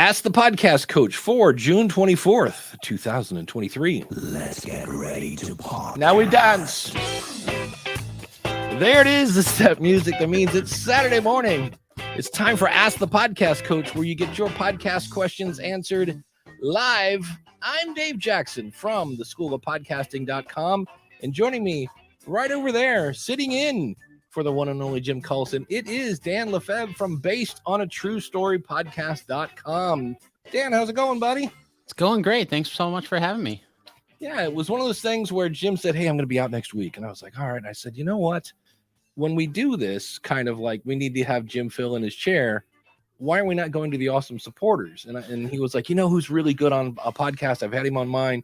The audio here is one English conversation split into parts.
Ask the Podcast Coach for June 24th, 2023. Let's get ready to pop. Now we dance. There it is, the step music that means it's Saturday morning. It's time for Ask the Podcast Coach, where you get your podcast questions answered live. I'm Dave Jackson from the School of Podcasting.com, and joining me right over there, sitting in for the one and only Jim Coulson, it is Dan Lefebvre from Based on a True Story Podcast.com. Dan, how's it going, buddy? It's going great. Thanks so much for having me. Yeah, it was one of those things where Jim said, hey, I'm going to be out next week. And I was like, all right. And I said, you know what? When we do this, kind of like we need to have Jim fill in his chair, why are we not going to the awesome supporters? And he was like, you know who's really good on a podcast? I've had him on mine,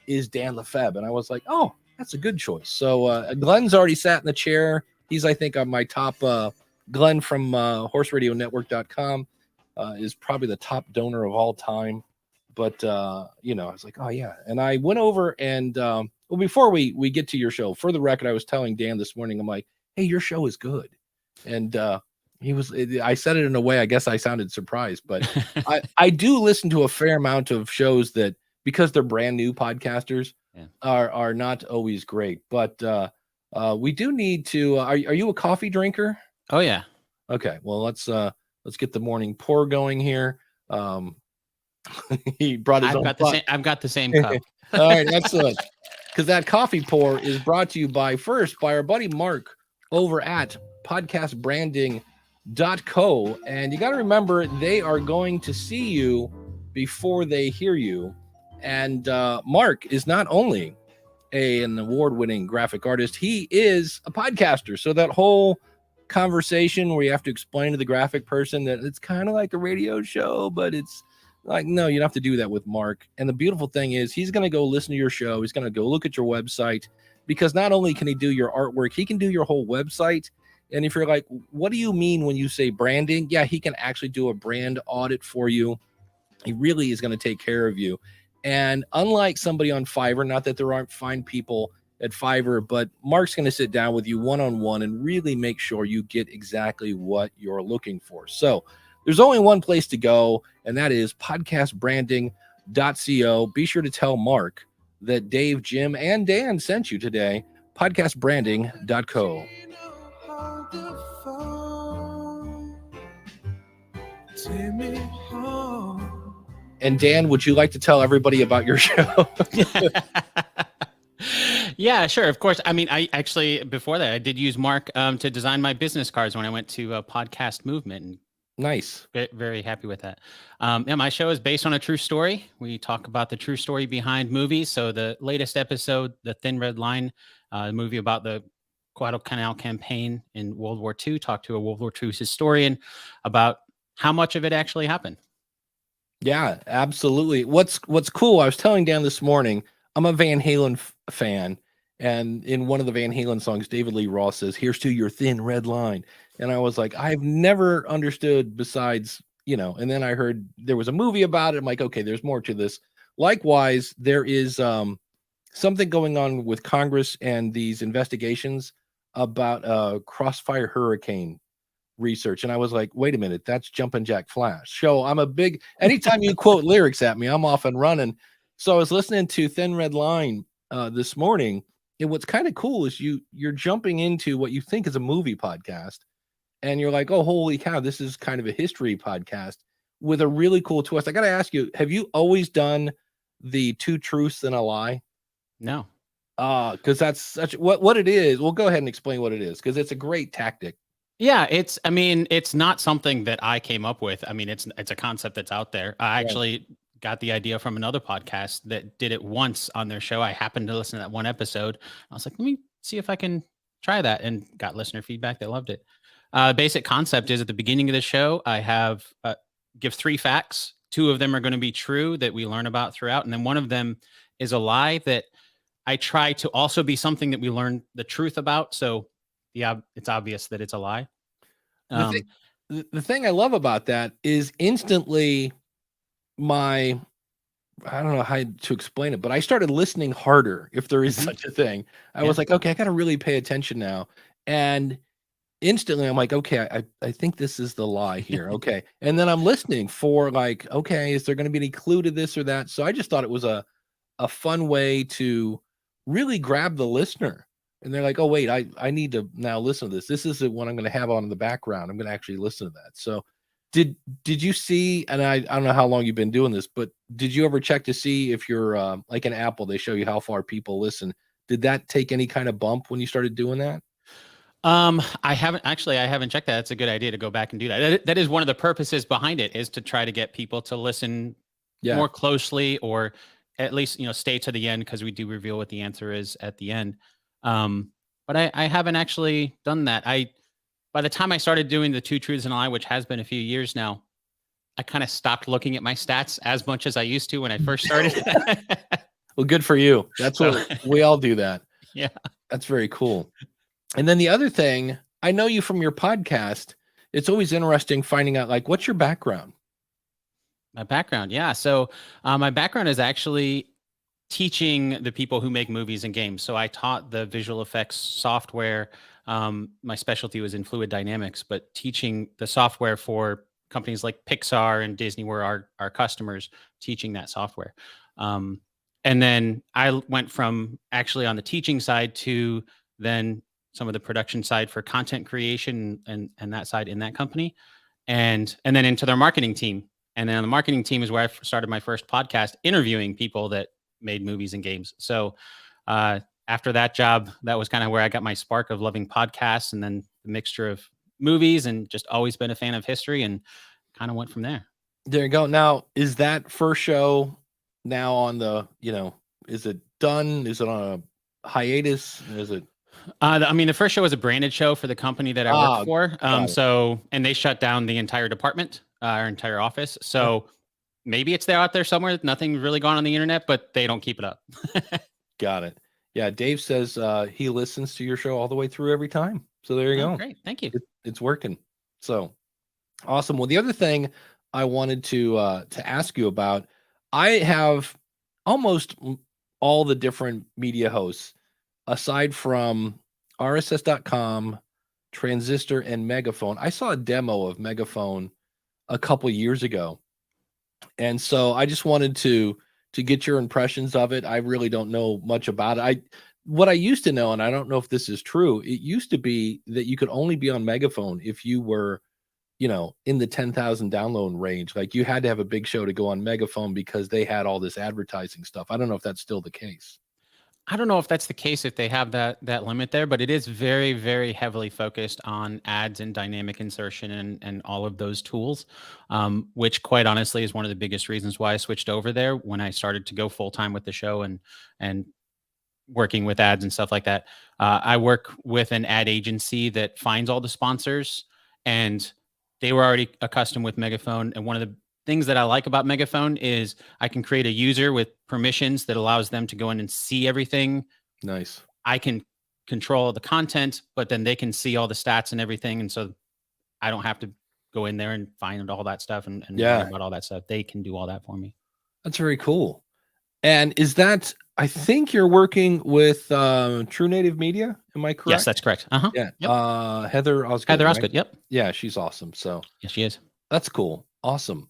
is Dan Lefebvre. And I was like, oh, that's a good choice. So Glenn's already sat in the chair. He's, I think, on my top. Glenn from horseradionetwork.com is probably the top donor of all time. But, I was like, oh, yeah. And I went over and, before we get to your show, for the record, I was telling Dan this morning, I'm like, hey, your show is good. And I said it in a way, I guess I sounded surprised. But I do listen to a fair amount of shows that, because they're brand new podcasters, are not always great. But we do need to. Are you a coffee drinker? Oh yeah. Okay. Well, let's get the morning pour going here. He brought his own. I've got the same cup. All right, excellent. Because that coffee pour is brought to you by our buddy Mark over at podcastbranding.co, and you got to remember they are going to see you before they hear you. And Mark is not only an award-winning graphic artist, he is a podcaster. So that whole conversation where you have to explain to the graphic person that it's kind of like a radio show, but it's like, no, you don't have to do that with Mark. And the beautiful thing is he's going to go listen to your show. He's going to go look at your website, because not only can he do your artwork, he can do your whole website. And if you're like, what do you mean when you say branding? Yeah, he can actually do a brand audit for you. He really is going to take care of you. And unlike somebody on Fiverr, not that there aren't fine people at Fiverr, but Mark's going to sit down with you one-on-one and really make sure you get exactly what you're looking for. So there's only one place to go, and that is podcastbranding.co. Be sure to tell Mark that Dave, Jim, and Dan sent you today. Podcastbranding.co. And Dan, would you like to tell everybody about your show? Yeah, sure. Of course. I mean, I actually, before that, I did use Mark to design my business cards when I went to Podcast Movement. And nice. Very happy with that. My show is based on a true story. We talk about the true story behind movies. So the latest episode, The Thin Red Line, movie about the Guadalcanal campaign in World War II, talked to a World War II historian about how much of it actually happened. Yeah, absolutely. What's cool, I was telling Dan this morning, I'm a Van Halen fan. And in one of the Van Halen songs, David Lee Roth says, here's to your thin red line. And I was like, I've never understood besides, and then I heard there was a movie about it. I'm like, okay, there's more to this. Likewise, there is something going on with Congress and these investigations about Crossfire Hurricane research. And I was like, wait a minute, that's Jumpin' Jack Flash. So I'm a big, anytime you quote lyrics at me, I'm off and running. So I was listening to Thin Red Line this morning. And what's kind of cool is you're jumping into what you think is a movie podcast, and you're like, oh, holy cow, this is kind of a history podcast with a really cool twist. I got to ask you, have you always done the two truths and a lie? No. Because that's such what it is. Well, go ahead and explain what it is, because it's a great tactic. Yeah, it's not something that I came up with. I mean, it's a concept that's out there. I actually got the idea from another podcast that did it once on their show. I happened to listen to that one episode. I was like, let me see if I can try that, and got listener feedback. They loved it. Basic concept is, at the beginning of the show, I have give 3 facts. 2 of them are going to be true that we learn about throughout. And then one of them is a lie that I try to also be something that we learn the truth about. So it's obvious that it's a lie. The thing I love about that is instantly I don't know how to explain it, but I started listening harder, if there is such a thing. I was like, okay, I got to really pay attention now. And instantly I'm like, okay, I think this is the lie here. Okay. And then I'm listening for like, okay, is there going to be any clue to this or that? So I just thought it was a fun way to really grab the listener. And they're like, oh, wait, I need to now listen to this. This is the one I'm going to have on in the background. I'm going to actually listen to that. So did you see, and I don't know how long you've been doing this, but did you ever check to see if you're like an Apple, they show you how far people listen. Did that take any kind of bump when you started doing that? I haven't checked that. It's a good idea to go back and do that. That is one of the purposes behind it, is to try to get people to listen Yeah. more closely, or at least, stay to the end, because we do reveal what the answer is at the end. But I haven't actually done that. By the time I started doing the Two Truths and a Lie, which has been a few years now, I kind of stopped looking at my stats as much as I used to when I first started. Well, good for you. That's what we all do that. Yeah. That's very cool. And then the other thing, I know you from your podcast. It's always interesting finding out, like, what's your background? My background. Yeah. So my background is actually teaching the people who make movies and games. So I taught the visual effects software. My specialty was in fluid dynamics, but teaching the software for companies like Pixar and Disney were our customers, teaching that software. And then I went from actually on the teaching side to then some of the production side for content creation and that side in that company, and then into their marketing team. And then on the marketing team is where I started my first podcast, interviewing people that made movies and games. So after that job, that was kind of where I got my spark of loving podcasts, and then the mixture of movies, and just always been a fan of history, and kind of went from there. There you go. Now, is that first show now on the, is it done? Is it on a hiatus? Is it? I mean, the first show was a branded show for the company that I work for. And they shut down the entire department, our entire office. So maybe it's there out there somewhere. Nothing really gone on the internet, but they don't keep it up. Got it. Yeah. Dave says he listens to your show all the way through every time. So there you go. Great. Thank you. It's working. So awesome. Well, the other thing I wanted to ask you about, I have almost all the different media hosts, aside from RSS.com, Transistor, and Megaphone. I saw a demo of Megaphone a couple years ago, and so I just wanted to get your impressions of it. I really don't know much about it. What I used to know, and I don't know if this is true, it used to be that you could only be on Megaphone if you were, in the 10,000 download range. Like, you had to have a big show to go on Megaphone because they had all this advertising stuff. I don't know if that's still the case. I don't know if that's the case, if they have that limit there, but it is very, very heavily focused on ads and dynamic insertion and all of those tools, which quite honestly is one of the biggest reasons why I switched over there when I started to go full time with the show and working with ads and stuff like that. I work with an ad agency that finds all the sponsors, and they were already accustomed with Megaphone. And one of the things that I like about Megaphone is I can create a user with permissions that allows them to go in and see everything. Nice. I can control the content, but then they can see all the stats and everything. And so I don't have to go in there and find all that stuff and worry about all that stuff. They can do all that for me. That's very cool. And is that, I think you're working with True Native Media. Am I correct? Yes, that's correct. Yeah. Yep. Heather Osgood. Heather right? Osgood. Yep. Yeah, she's awesome. So yes, she is. That's cool. Awesome.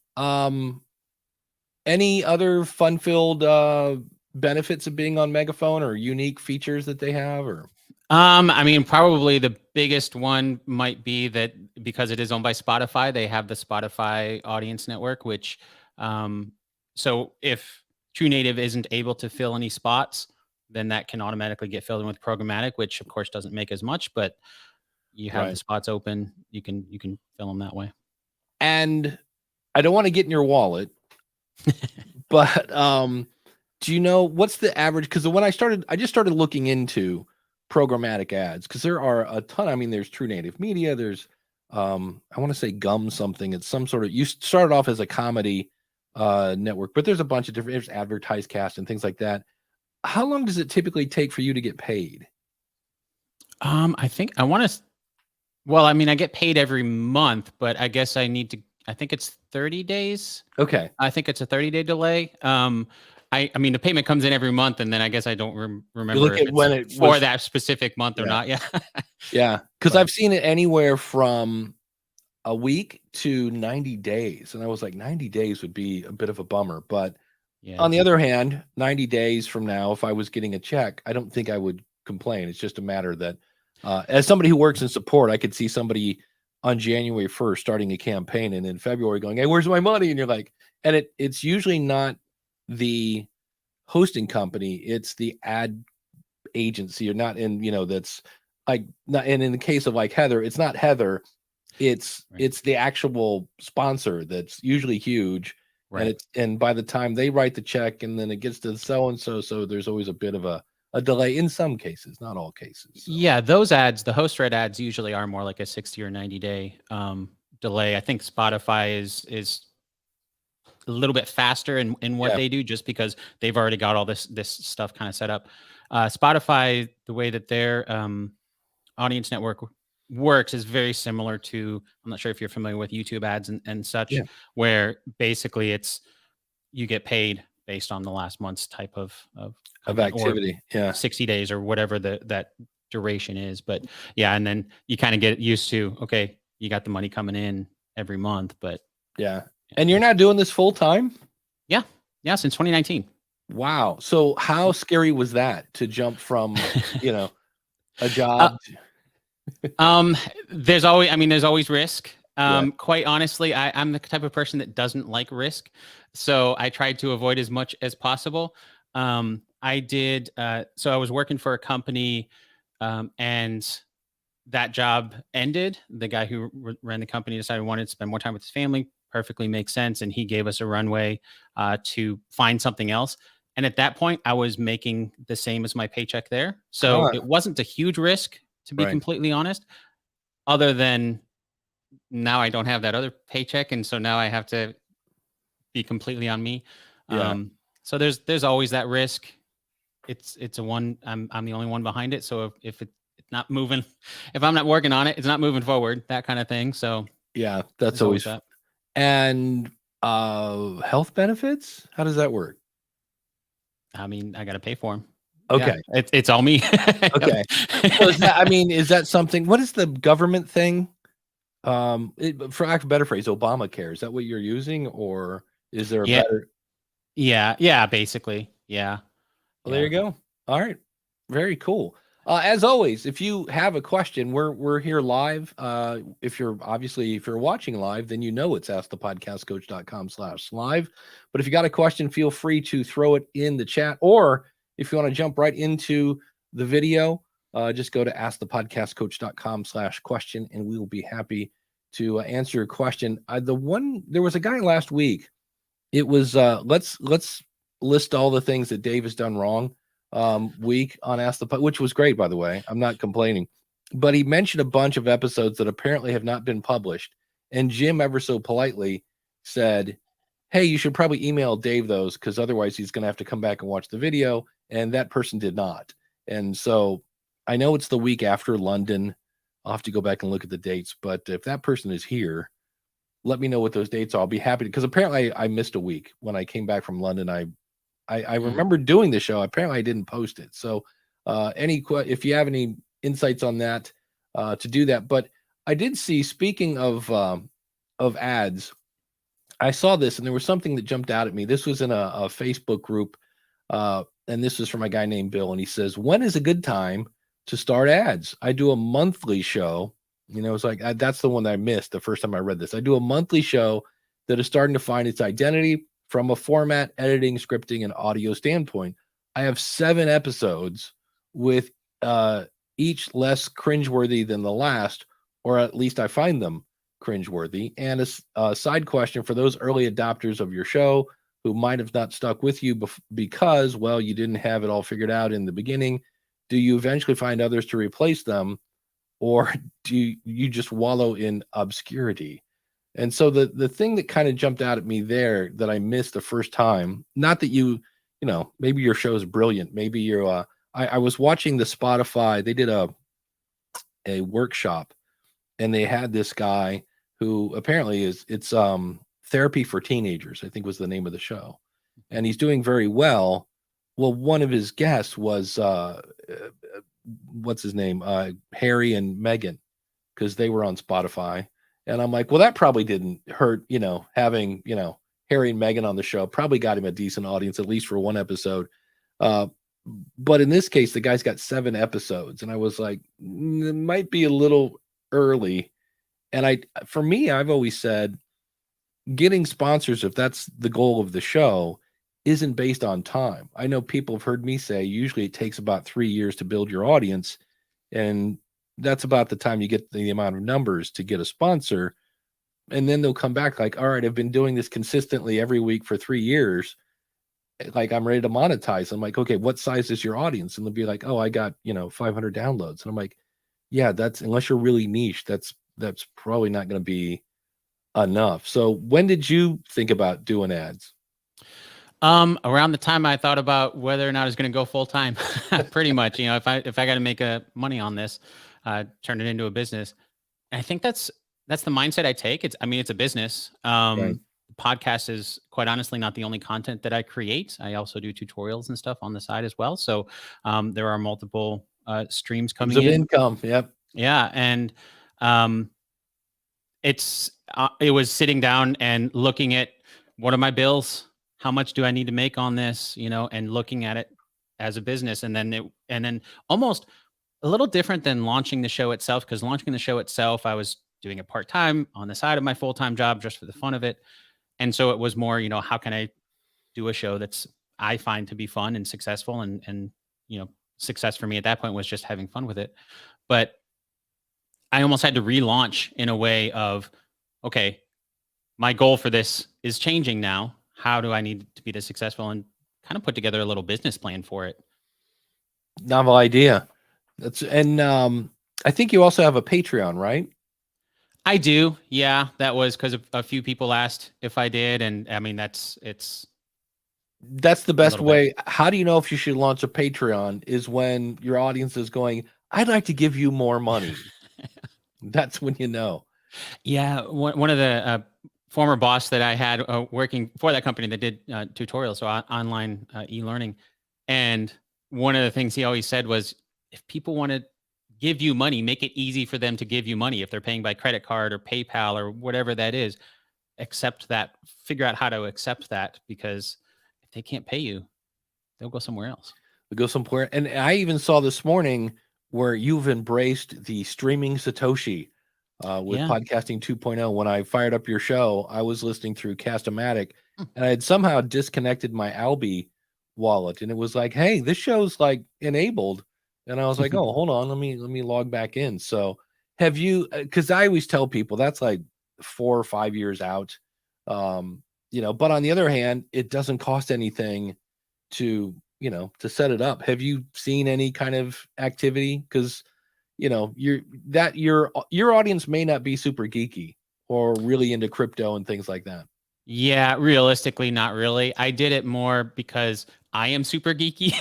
Any other fun-filled benefits of being on Megaphone, or unique features that they have, or? I mean, probably the biggest one might be that because it is owned by Spotify, they have the Spotify audience network, which, so if True Native isn't able to fill any spots, then that can automatically get filled in with programmatic, which of course doesn't make as much, but you have the spots open, you can fill them that way. And I don't want to get in your wallet, but do you know what's the average? Because when I just started looking into programmatic ads, because there are a ton. I mean, there's True Native Media. There's I want to say Gum something. It's some sort of, you started off as a comedy network, but there's a bunch of different, there's AdvertiseCast and things like that. How long does it typically take for you to get paid? I think I want to. Well, I mean, I get paid every month, but I guess I think it's 30 days. Okay. I think it's a 30-day delay. I mean, the payment comes in every month, and then I guess I don't You remember look if at it's when it for was, that specific month or Yeah. not. Yeah. yeah, because But- I've seen it anywhere from a week to 90 days. And I was like, 90 days would be a bit of a bummer. But Yeah. on the other hand, 90 days from now, if I was getting a check, I don't think I would complain. It's just a matter that, as somebody who works in support, I could see somebody on January 1st starting a campaign and in February going, hey, where's my money? And you're like, and it's usually not the hosting company, it's the ad agency, or not in, that's like, not, and in the case of like Heather, it's not Heather, it's Right. it's the actual sponsor that's usually huge. Right. And by the time they write the check and then it gets to so and so, there's always a bit of a delay in some cases, not all cases. So. Yeah, those ads, the host read ads usually are more like a 60 or 90-day delay. I think Spotify is a little bit faster in what Yeah. they do, just because they've already got all this stuff kind of set up. Spotify, the way that their audience network works is very similar to, I'm not sure if you're familiar with YouTube ads and such, Yeah. where basically it's, you get paid based on the last month's type of Activity. Yeah. 60 days or whatever that duration is. But yeah, and then you kind of get used to, okay, you got the money coming in every month, but Yeah. And you're not doing this full time? yeah, since 2019. Wow. So how scary was that to jump from, a job? There's always risk. Quite honestly, I'm the type of person that doesn't like risk, so I tried to avoid as much as possible. I did. So I was working for a company, and that job ended. The guy who ran the company decided he wanted to spend more time with his family. Perfectly makes sense, and he gave us a runway to find something else. And at that point, I was making the same as my paycheck there, so it wasn't a huge risk, to be Right. completely honest. Other than now, I don't have that other paycheck, and so now I have to be completely on me. Yeah. So there's always that risk. It's a one. I'm the only one behind it. So if it's not moving, if I'm not working on it, it's not moving forward. That kind of thing. So Yeah, that's there's always that. And health benefits? How does that work? I mean, I got to pay for them. Okay. Yeah, it's all me. Okay. So is that something? What is the government thing? For lack of a better phrase, Obamacare. Is that what you're using, or is there a better? Yeah, basically. Yeah. Well, there you go. All right. Very cool. As always, if you have a question, we're here live. If you're watching live, then it's askthepodcastcoach.com/live. But if you got a question, feel free to throw it in the chat, or if you want to jump right into the video, just go to askthepodcastcoach.com/question, and we will be happy to answer your question. There was a guy last week. It was let's list all the things that Dave has done wrong week on Ask the Pod, which was great, by the way. I'm not complaining, but he mentioned a bunch of episodes that apparently have not been published, and Jim ever so politely said, hey, you should probably email Dave those, because otherwise he's going to have to come back and watch the video, and that person did not. And so I know it's the week after London. I'll have to go back and look at the dates, but if that person is here, let me know what those dates are. I'll be happy, because apparently I missed a week when I came back from London. I remember doing the show. Apparently I didn't post it. So if you have any insights on that, to do that. But I did see, speaking of ads, I saw this, and there was something that jumped out at me. This was in a Facebook group, and this was from a guy named Bill, and he says, when is a good time to start ads? I do a monthly show. It's like, that's the one that I missed the first time I read this. I do a monthly show that is starting to find its identity from a format, editing, scripting, and audio standpoint. I have 7 episodes, with each less cringeworthy than the last, or at least I find them cringeworthy. And a side question for those early adopters of your show who might have not stuck with you because, well, you didn't have it all figured out in the beginning. Do you eventually find others to replace them, or do you just wallow in obscurity? And so the thing that kind of jumped out at me there that I missed the first time, not that maybe your show is brilliant. Maybe you're, I was watching the Spotify, they did a workshop, and they had this guy who apparently it's therapy for teenagers, I think was the name of the show. and he's doing very well. Well, one of his guests was what's his name? Harry and Meghan, because they were on Spotify. And I'm like, well, that probably didn't hurt, having, Harry and Meghan on the show probably got him a decent audience, at least for one episode. But in this case, the guy's got 7 episodes. And I was like, it might be a little early. And for me, I've always said getting sponsors, if that's the goal of the show, isn't based on time. I know people have heard me say usually it takes about 3 years to build your audience. And that's about the time you get the amount of numbers to get a sponsor. And then they'll come back like, all right, I've been doing this consistently every week for 3 years. Like, I'm ready to monetize. I'm like, okay, what size is your audience? And they'll be like, oh, I got, 500 downloads. And I'm like, yeah, that's, unless you're really niche, that's probably not going to be enough. So when did you think about doing ads? Around the time I thought about whether or not I was going to go full time, pretty much, if I got to make money on this, turn it into a business. And I think that's the mindset I take. It's a business. Right. Podcast is quite honestly not the only content that I create. I also do tutorials and stuff on the side as well. So, there are multiple, streams coming in. Income. Yep. Yeah. And, it was sitting down and looking at what are my bills? How much do I need to make on this? And looking at it as a business. And then almost a little different than launching the show itself, because launching the show itself, I was doing it part-time on the side of my full-time job just for the fun of it. And so it was more, how can I do a show that's I find to be fun and successful, and success for me at that point was just having fun with it. But I almost had to relaunch in a way of, okay, my goal for this is changing now. How do I need to be this successful, and kind of put together a little business plan for it? Novel idea. I think you also have a Patreon, right? I do. Yeah. That was because a few people asked if I did. And that's the best way. How do you know if you should launch a Patreon? Is when your audience is going, I'd like to give you more money. That's when you know. Yeah. One of the former boss that I had working for that company that did tutorials, so online e-learning. And one of the things he always said was, if people want to give you money, make it easy for them to give you money. If they're paying by credit card or PayPal or whatever that is, accept that, figure out how to accept that, because if they can't pay you, they'll go somewhere else. They'll go somewhere. And I even saw this morning where you've embraced the streaming Satoshi with Podcasting 2.0. When I fired up your show, I was listening through Cast-O-Matic, and I had somehow disconnected my Albi wallet, and it was like, hey, this show's like enabled. And I was like, oh, hold on, let me log back in. So have you, because I always tell people that's like 4 or 5 years out, but on the other hand, it doesn't cost anything to set it up. Have you seen any kind of activity? Because your audience may not be super geeky or really into crypto and things like that. Yeah, realistically, not really. I did it more because I am super geeky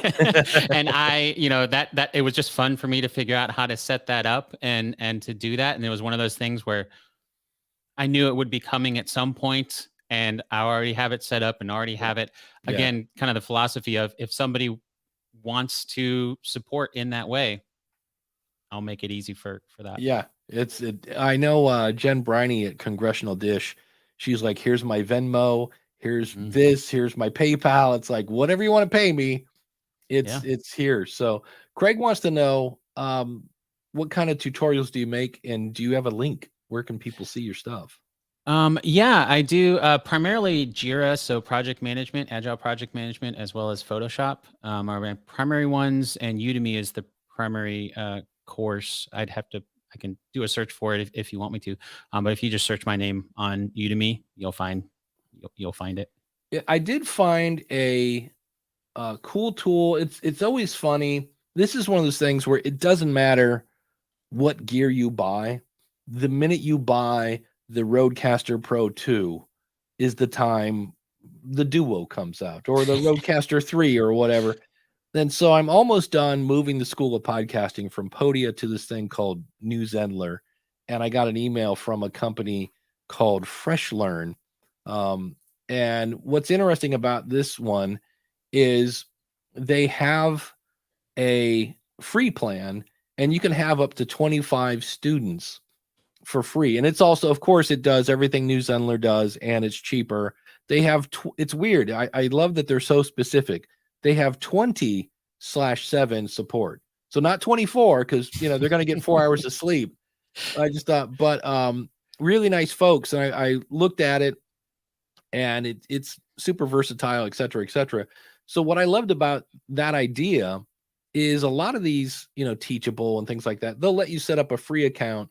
and that it was just fun for me to figure out how to set that up and to do that. And it was one of those things where I knew it would be coming at some point, and I already have it set up and already have it. Again, kind of the philosophy of, if somebody wants to support in that way, I'll make it easy for that. Yeah, I know Jen Briney at Congressional Dish, she's like, here's my Venmo, here's this, here's my PayPal. It's like, whatever you want to pay me, it's here. So Craig wants to know, what kind of tutorials do you make, and do you have a link? Where can people see your stuff? Yeah, I do primarily Jira, so project management, agile project management, as well as Photoshop are my primary ones, and Udemy is the primary course. I can do a search for it if you want me to, but if you just search my name on Udemy, you'll find it. Yeah, I did find a cool tool. It's always funny. This is one of those things where it doesn't matter what gear you buy. The minute you buy the Rodecaster Pro 2 is the time the Duo comes out, or the Rodecaster 3 or whatever. Then so I'm almost done moving the school of podcasting from Podia to this thing called New Zenler. And I got an email from a company called FreshLearn. And what's interesting about this one is they have a free plan, and you can have up to 25 students for free. And it's also, of course, it does everything New Zenler does, and it's cheaper. They have, it's weird. I love that they're so specific. They have 20/7 support. So not 24, because, they're going to get 4 hours of sleep. I just thought, but really nice folks. And I looked at it, and it's super versatile, et cetera, et cetera. So what I loved about that idea is a lot of these, Teachable and things like that, they'll let you set up a free account,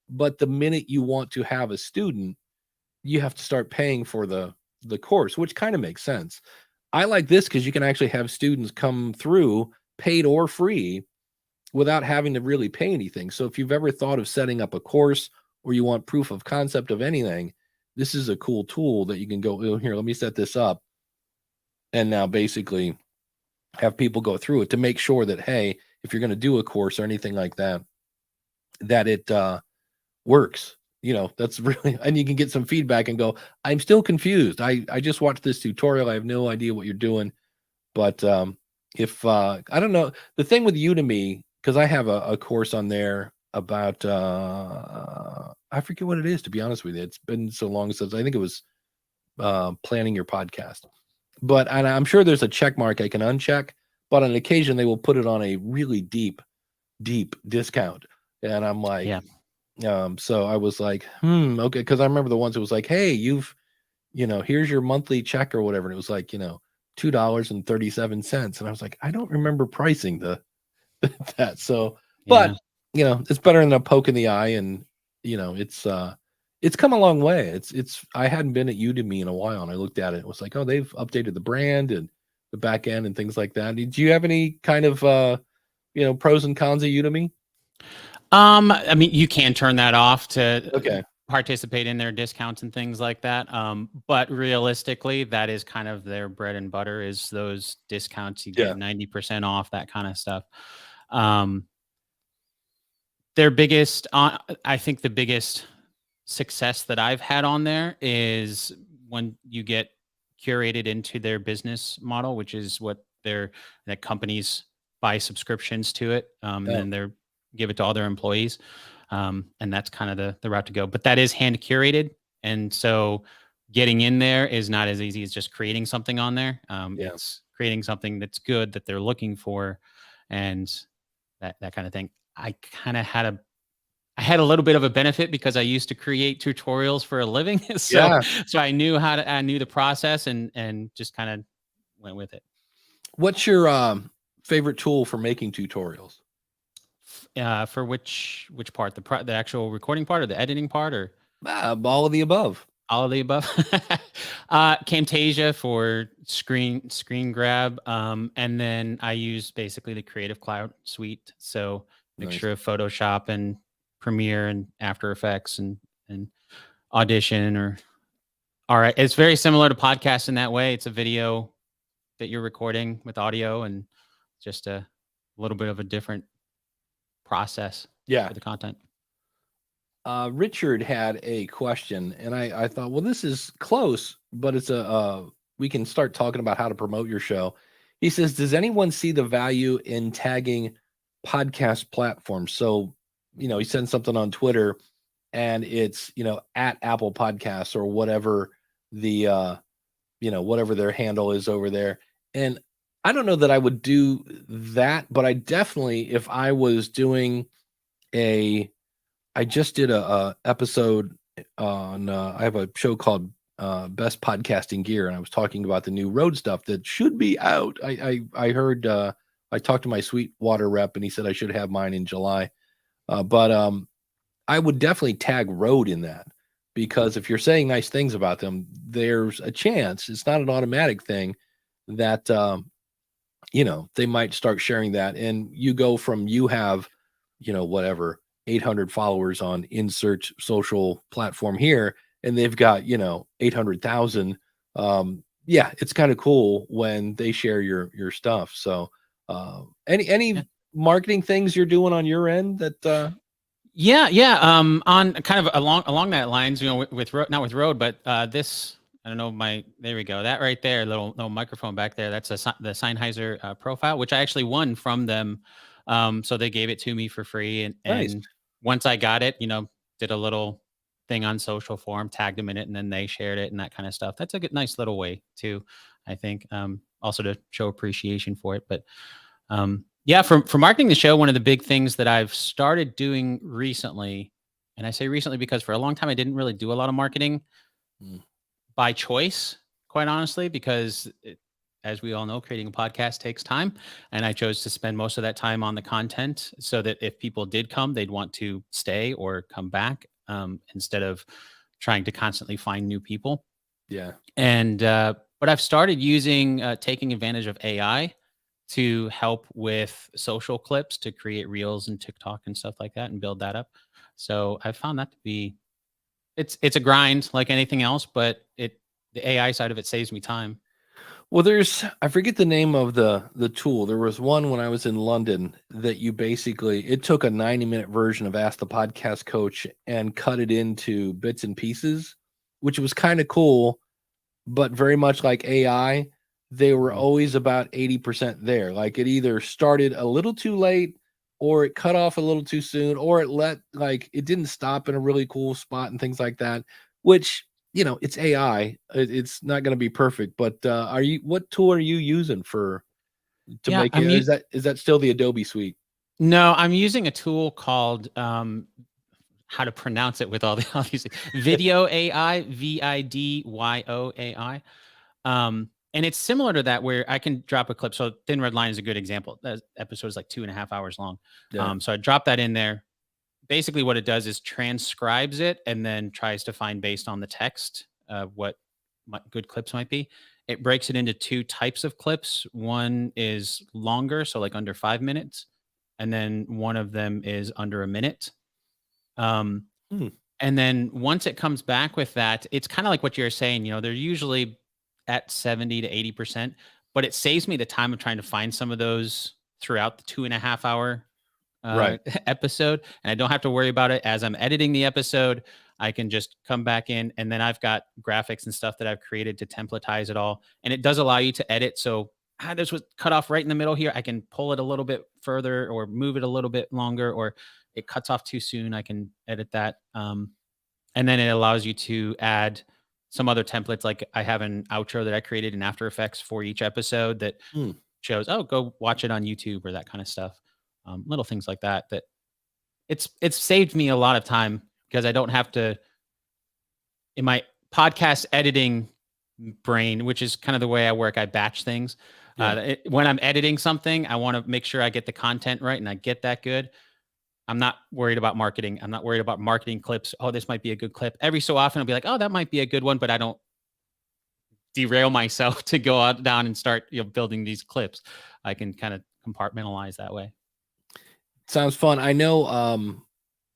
but the minute you want to have a student, you have to start paying for the course, which kind of makes sense. I like this because you can actually have students come through paid or free without having to really pay anything. So if you've ever thought of setting up a course, or you want proof of concept of anything, this is a cool tool that you can go, oh, here, let me set this up. And now basically have people go through it to make sure that, hey, if you're going to do a course or anything like that, that it works. That's really, and you can get some feedback and go, I'm still confused. I just watched this tutorial. I have no idea what you're doing. But if I don't know, the thing with Udemy, because I have a course on there about I forget what it is, to be honest with you. It's been so long since, I think it was planning your podcast. But and I'm sure there's a check mark I can uncheck, but on occasion they will put it on a really deep discount. And I'm like, yeah. So I was like, okay, because I remember the ones it was like, hey, here's your monthly check or whatever. And it was like, $2.37. And I was like, I don't remember pricing that. So, but it's better than a poke in the eye, and it's come a long way. I hadn't been at Udemy in a while, and I looked at it. It was like, oh, they've updated the brand and the back end and things like that. Do you have any kind of pros and cons of Udemy? I mean, you can turn that off to participate in their discounts and things like that. But realistically, that is kind of their bread and butter, is those discounts. You get 90% off, that kind of stuff. Their biggest, I think the biggest success that I've had on there is when you get curated into their business model, which is what that companies buy subscriptions to it, and then they're give it to all their employees. And that's kind of the route to go, but that is hand curated. And so getting in there is not as easy as just creating something on there. It's creating something that's good, that they're looking for, and that kind of thing. I had a little bit of a benefit because I used to create tutorials for a living. So I knew I knew the process, and just kind of went with it. What's your favorite tool for making tutorials? For which part? The actual recording part, or the editing part, or all of the above? All of the above. Camtasia for screen grab, and then I use basically the Creative Cloud suite. So mixture of Photoshop and Premiere and After Effects and Audition. All right, it's very similar to podcasts in that way. It's a video that you're recording with audio, and just a little bit of a different process for the content. Richard had a question, and I thought, well, this is close, but it's we can start talking about how to promote your show. He says, does anyone see the value in tagging podcast platforms? So, he sends something on Twitter, and it's, at Apple Podcasts or whatever whatever their handle is over there. And I don't know that I would do that, but I definitely, if I was doing I just did a episode on, I have a show called Best Podcasting Gear, and I was talking about the new Rode stuff that should be out. I heard, I talked to my Sweetwater rep, and he said I should have mine in July. But I would definitely tag Rode in that, because if you're saying nice things about them, there's a chance, it's not an automatic thing, that they might start sharing that. And you go from, you have, whatever, 800 followers on insert social platform here, and they've got, 800,000. It's kind of cool when they share your stuff. So any marketing things you're doing on your end that on kind of along that lines, with not with Rode, but this I don't know there we go. That right there, little microphone back there. That's the Sennheiser profile, which I actually won from them. So they gave it to me for free. Nice. And once I got it, did a little thing on social for them, tagged them in it, and then they shared it and that kind of stuff. That's a good, nice little way too, I think. Also to show appreciation for it. But yeah, for marketing the show, one of the big things that I've started doing recently, and I say recently because for a long time I didn't really do a lot of marketing by choice, quite honestly, because as we all know, creating a podcast takes time. And I chose to spend most of that time on the content so that if people did come, they'd want to stay or come back instead of trying to constantly find new people. Yeah. And, but I've started using, taking advantage of AI to help with social clips, to create reels and TikTok and stuff like that and build that up. So I found that to be, it's a grind like anything else, but the AI side of it saves me time. Well, I forget the name of the tool. There was one when I was in London that it took a 90-minute version of Ask the Podcast Coach and cut it into bits and pieces, which was kind of cool, but very much like AI, they were always about 80% there. Like it either started a little too late or it cut off a little too soon, or it didn't stop in a really cool spot and things like that, which, it's AI. It's not going to be perfect, but what tool are you using to make it? Is that still the Adobe suite? No, I'm using a tool called, how to pronounce it with all these vidyo.ai, vidyo.ai. And it's similar to that where I can drop a clip. So Thin Red Line is a good example. That episode is like 2.5 hours long. Yeah. So I drop that in there. Basically what it does is transcribes it and then tries to find based on the text what good clips might be. It breaks it into two types of clips. One is longer, so like under 5 minutes. And then one of them is under a minute. And then once it comes back with that, it's kind of like what you're saying, they're usually at 70 to 80%, but it saves me the time of trying to find some of those throughout the 2.5 hour episode. And I don't have to worry about it as I'm editing the episode. I can just come back in and then I've got graphics and stuff that I've created to templatize it all. And it does allow you to edit. So this was cut off right in the middle here. I can pull it a little bit further or move it a little bit longer, or it cuts off too soon. I can edit that. And then it allows you to add some other templates. Like I have an outro that I created in After Effects for each episode that shows, go watch it on YouTube or that kind of stuff. Little things like that it's saved me a lot of time because I don't have to, in my podcast editing brain, which is kind of the way I work, I batch things. Yeah. When I'm editing something, I want to make sure I get the content right and I get that good. I'm not worried about marketing. I'm not worried about marketing clips. Oh, this might be a good clip. Every so often I'll be like, oh, that might be a good one, but I don't derail myself to go out down and start building these clips. I can kind of compartmentalize that way. Sounds fun. I know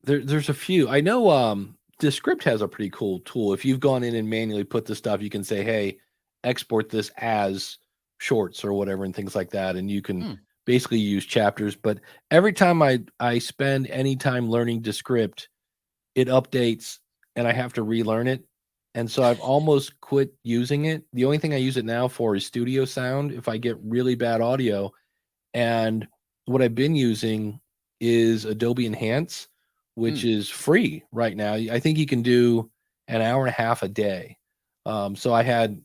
there's a few. I know Descript has a pretty cool tool. If you've gone in and manually put the stuff, you can say, hey, export this as shorts or whatever and things like that. And you can basically use chapters. But every time I spend any time learning Descript, it updates and I have to relearn it. And so I've almost quit using it. The only thing I use it now for is studio sound if I get really bad audio. And what I've been using is Adobe Enhance, which is free right now. I think you can do an hour and a half a day. So I had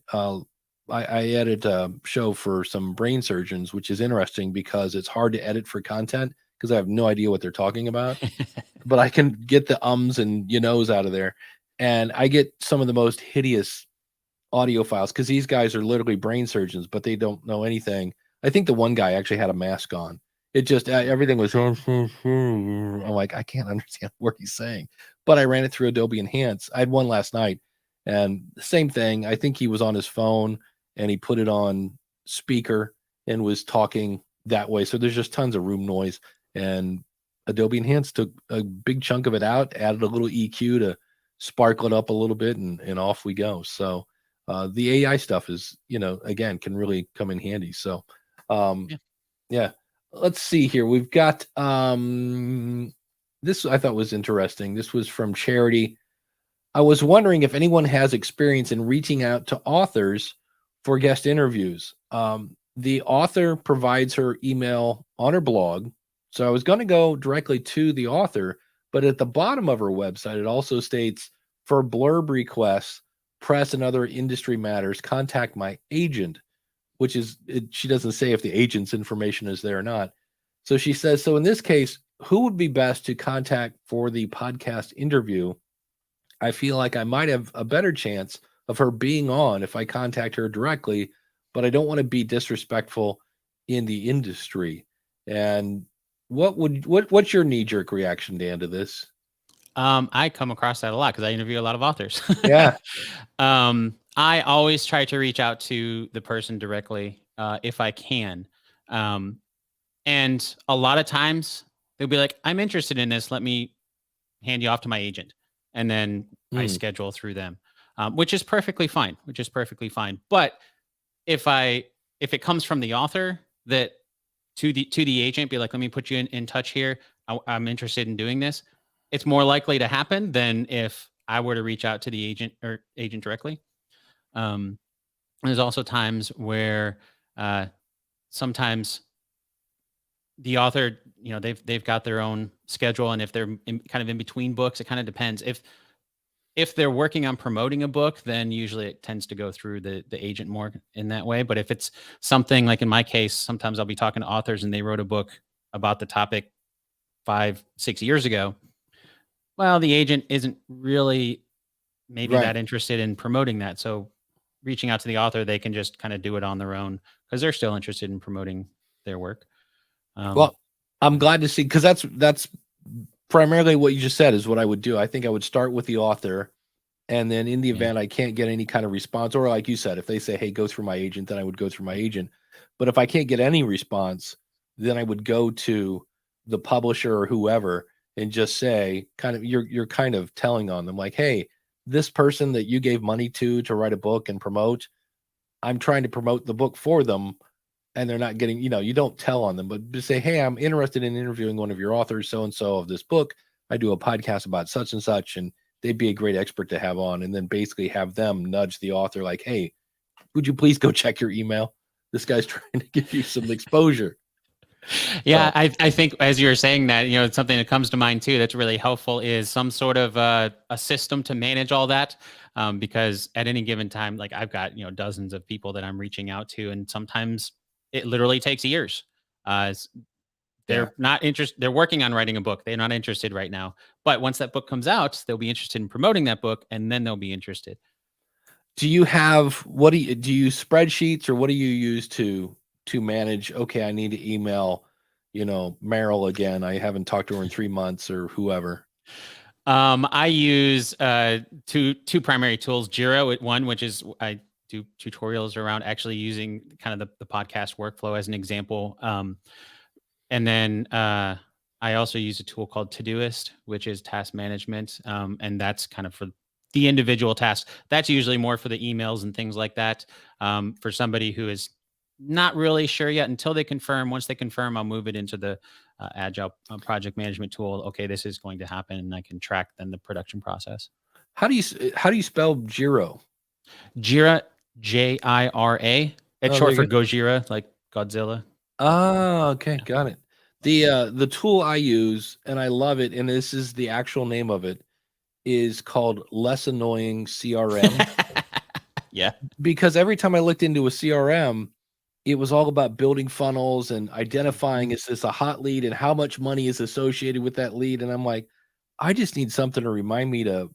I edit a show for some brain surgeons, which is interesting because it's hard to edit for content because I have no idea what they're talking about. But I can get the ums and knows out of there. And I get some of the most hideous audio files because these guys are literally brain surgeons, but they don't know anything. I think the one guy actually had a mask on. It just, everything was, I'm like, I can't understand what he's saying. But I ran it through Adobe Enhance. I had one last night and the same thing. I think he was on his phone and he put it on speaker and was talking that way. So there's just tons of room noise. And Adobe Enhance took a big chunk of it out, added a little EQ to sparkle it up a little bit, and off we go. So the AI stuff is, again, can really come in handy. So yeah. Let's see here. We've got this I thought was interesting. This was from Charity. I was wondering if anyone has experience in reaching out to authors for guest interviews. The author provides her email on her blog. So I was going to go directly to the author, but at the bottom of her website, it also states, for blurb requests, press and other industry matters, contact my agent, which is, she doesn't say if the agent's information is there or not. So she says, so in this case, who would be best to contact for the podcast interview? I feel like I might have a better chance of her being on if I contact her directly, but I don't want to be disrespectful in the industry. And what's your knee-jerk reaction, Dan, to this? I come across that a lot because I interview a lot of authors. Yeah. I always try to reach out to the person directly if I can. And a lot of times they'll be like, I'm interested in this. Let me hand you off to my agent. And then I schedule through them, which is perfectly fine, But if it comes from the author that to the agent, be like, let me put you in touch here. I'm interested in doing this. It's more likely to happen than if I were to reach out to the agent directly. There's also times where sometimes the author, they've got their own schedule, and if they're kind of in between books, it kind of depends. If they're working on promoting a book, then usually it tends to go through the agent more in that way. But if it's something like in my case, sometimes I'll be talking to authors and they wrote a book about the topic 5-6 years ago. Well, the agent isn't really maybe that interested in promoting that. So reaching out to the author, they can just kind of do it on their own because they're still interested in promoting their work. Well, I'm glad to see, because that's primarily what you just said is what I would do. I think I would start with the author, and then in the event I can't get any kind of response, or like you said, if they say, hey, go through my agent, then I would go through my agent. But if I can't get any response, then I would go to the publisher or whoever and just say, kind of, you're kind of telling on them like, hey, this person that you gave money to write a book and promote, I'm trying to promote the book for them, and they're not getting, you don't tell on them, but just say, hey, I'm interested in interviewing one of your authors, so-and-so of this book. I do a podcast about such and such, and they'd be a great expert to have on. And then basically have them nudge the author like, hey, would you please go check your email? This guy's trying to give you some exposure. Yeah, I think as you were saying that, something that comes to mind too that's really helpful is some sort of a system to manage all that. Because at any given time, like I've got, dozens of people that I'm reaching out to, and sometimes it literally takes years. They're not interested. They're working on writing a book. They're not interested right now. But once that book comes out, they'll be interested in promoting that book, and then they'll be interested. Do you have, do you use spreadsheets, or what do you use to manage? Okay, I need to email, Meryl again. I haven't talked to her in 3 months, or whoever. I use two primary tools. Jira, one, which is I do tutorials around actually using kind of the podcast workflow as an example. And then I also use a tool called Todoist, which is task management. And that's kind of for the individual tasks. That's usually more for the emails and things like that. For somebody who is not really sure yet until they confirm. Once they confirm, I'll move it into the Agile project management tool. Okay, this is going to happen, and I can track then the production process. How do you spell Jira? Jira, Jira. It's short for Gojira, like Godzilla. Oh, okay, got it. The tool I use, and I love it, and this is the actual name of it, is called Less Annoying CRM. Yeah. Because every time I looked into a CRM, it was all about building funnels and identifying, is this a hot lead and how much money is associated with that lead? And I'm like, I just need something to remind me to,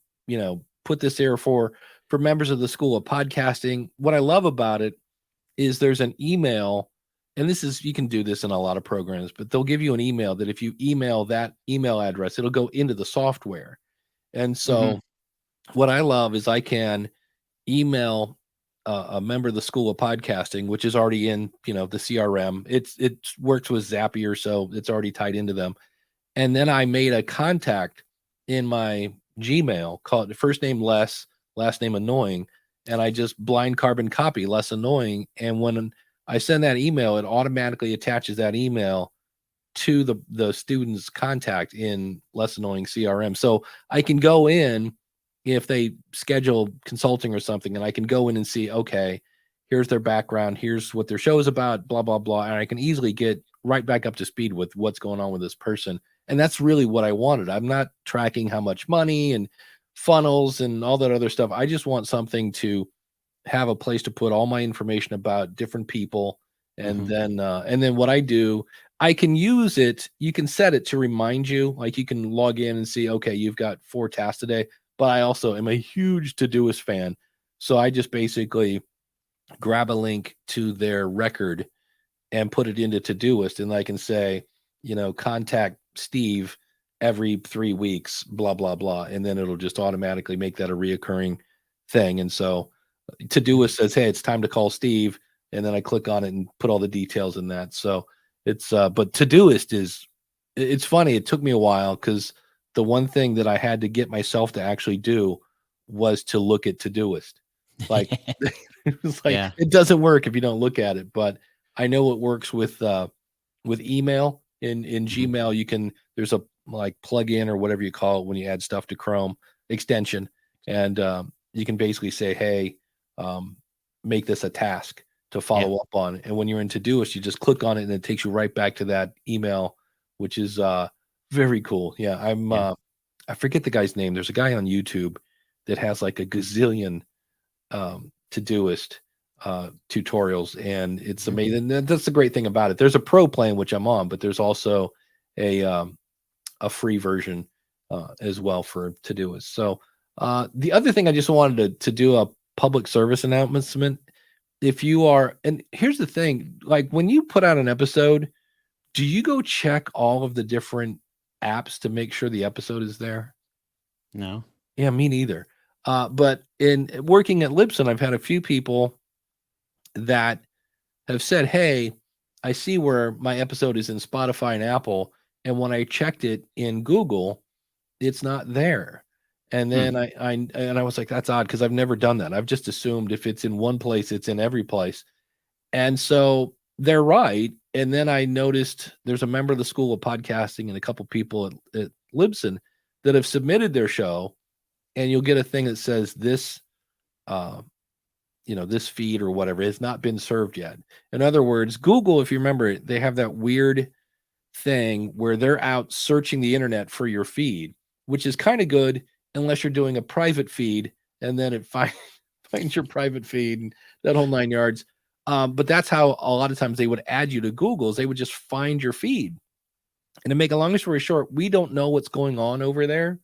put this there for members of the School of Podcasting. What I love about it is there's an email, and you can do this in a lot of programs, but they'll give you an email that if you email that email address, it'll go into the software. And so what I love is I can email a member of the School of Podcasting, which is already in, the CRM. It works with Zapier, so it's already tied into them. And then I made a contact in my Gmail called first name Less, last name Annoying, and I just blind carbon copy Less Annoying. And when I send that email, it automatically attaches that email to the student's contact in Less Annoying CRM. So I can go in if they schedule consulting or something, and I can go in and see, okay, here's their background, here's what their show is about, blah, blah, blah. And I can easily get right back up to speed with what's going on with this person. And that's really what I wanted. I'm not tracking how much money and funnels and all that other stuff. I just want something to have a place to put all my information about different people. And then what I do, I can use it. You can set it to remind you, like you can log in and see, okay, you've got 4 tasks today. But I also am a huge Todoist fan. So I just basically grab a link to their record and put it into Todoist. And I can say, contact Steve every 3 weeks, blah, blah, blah. And then it'll just automatically make that a reoccurring thing. And so Todoist says, hey, it's time to call Steve. And then I click on it and put all the details in that. So it's, but Todoist it's funny. It took me a while because the one thing that I had to get myself to actually do was to look at Todoist. Like, it was like, It doesn't work if you don't look at it, but I know it works with email in Gmail. There's a like plug-in or whatever you call it when you add stuff to Chrome extension. And you can basically say, hey, make this a task to follow up on. And when you're in Todoist, you just click on it and it takes you right back to that email, which is very cool. Yeah, I forget the guy's name. There's a guy on YouTube that has like a gazillion Todoist tutorials, and it's amazing. That's the great thing about it. There's a pro plan, which I'm on, but there's also a free version as well for Todoist. So the other thing I just wanted to do a public service announcement. If you are, and here's the thing, like when you put out an episode, do you go check all of the different apps to make sure the episode is there? No. Yeah, me neither. But in working at Libsyn, I've had a few people that have said, hey, I see where my episode is in Spotify and Apple. And when I checked it in Google, it's not there. And then I was like, that's odd, because I've never done that. I've just assumed if it's in one place, it's in every place. And so they're right. And then I noticed there's a member of the School of Podcasting and a couple people at Libsyn that have submitted their show, and you'll get a thing that says this, this feed or whatever has not been served yet. In other words, Google, if you remember, they have that weird thing where they're out searching the internet for your feed, which is kind of good unless you're doing a private feed, and then it finds your private feed and that whole 9 yards. But that's how a lot of times they would add you to Google's. They would just find your feed. And to make a long story short, we don't know what's going on over there,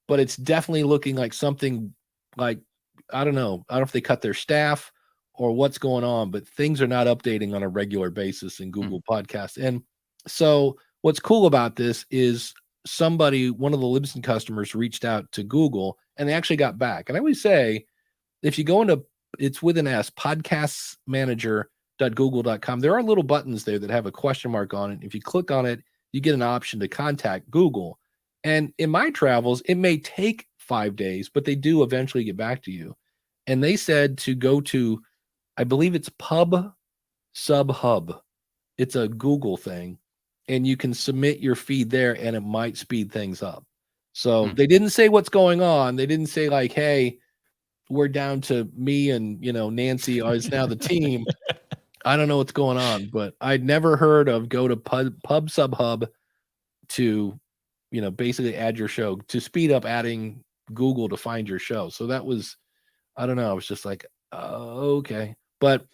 but it's definitely looking like something like, I don't know if they cut their staff or what's going on, but things are not updating on a regular basis in Google Podcasts. And so what's cool about this is one of the Libsyn customers reached out to Google, and they actually got back. And I always say, if you go into, it's with an S, podcastmanager.google.com, there are little buttons there that have a question mark on it. If you click on it, you get an option to contact Google. And in my travels, it may take 5 days, but they do eventually get back to you. And they said to go to, I believe it's Sub Hub. It's a Google thing. And you can submit your feed there, and it might speed things up. So they didn't say what's going on. They didn't say like, hey, we're down to me and, Nancy is now the team. I don't know what's going on, but I'd never heard of go to Sub Hub to, basically add your show, to speed up adding Google to find your show. So that was, I don't know. I was just like, okay. But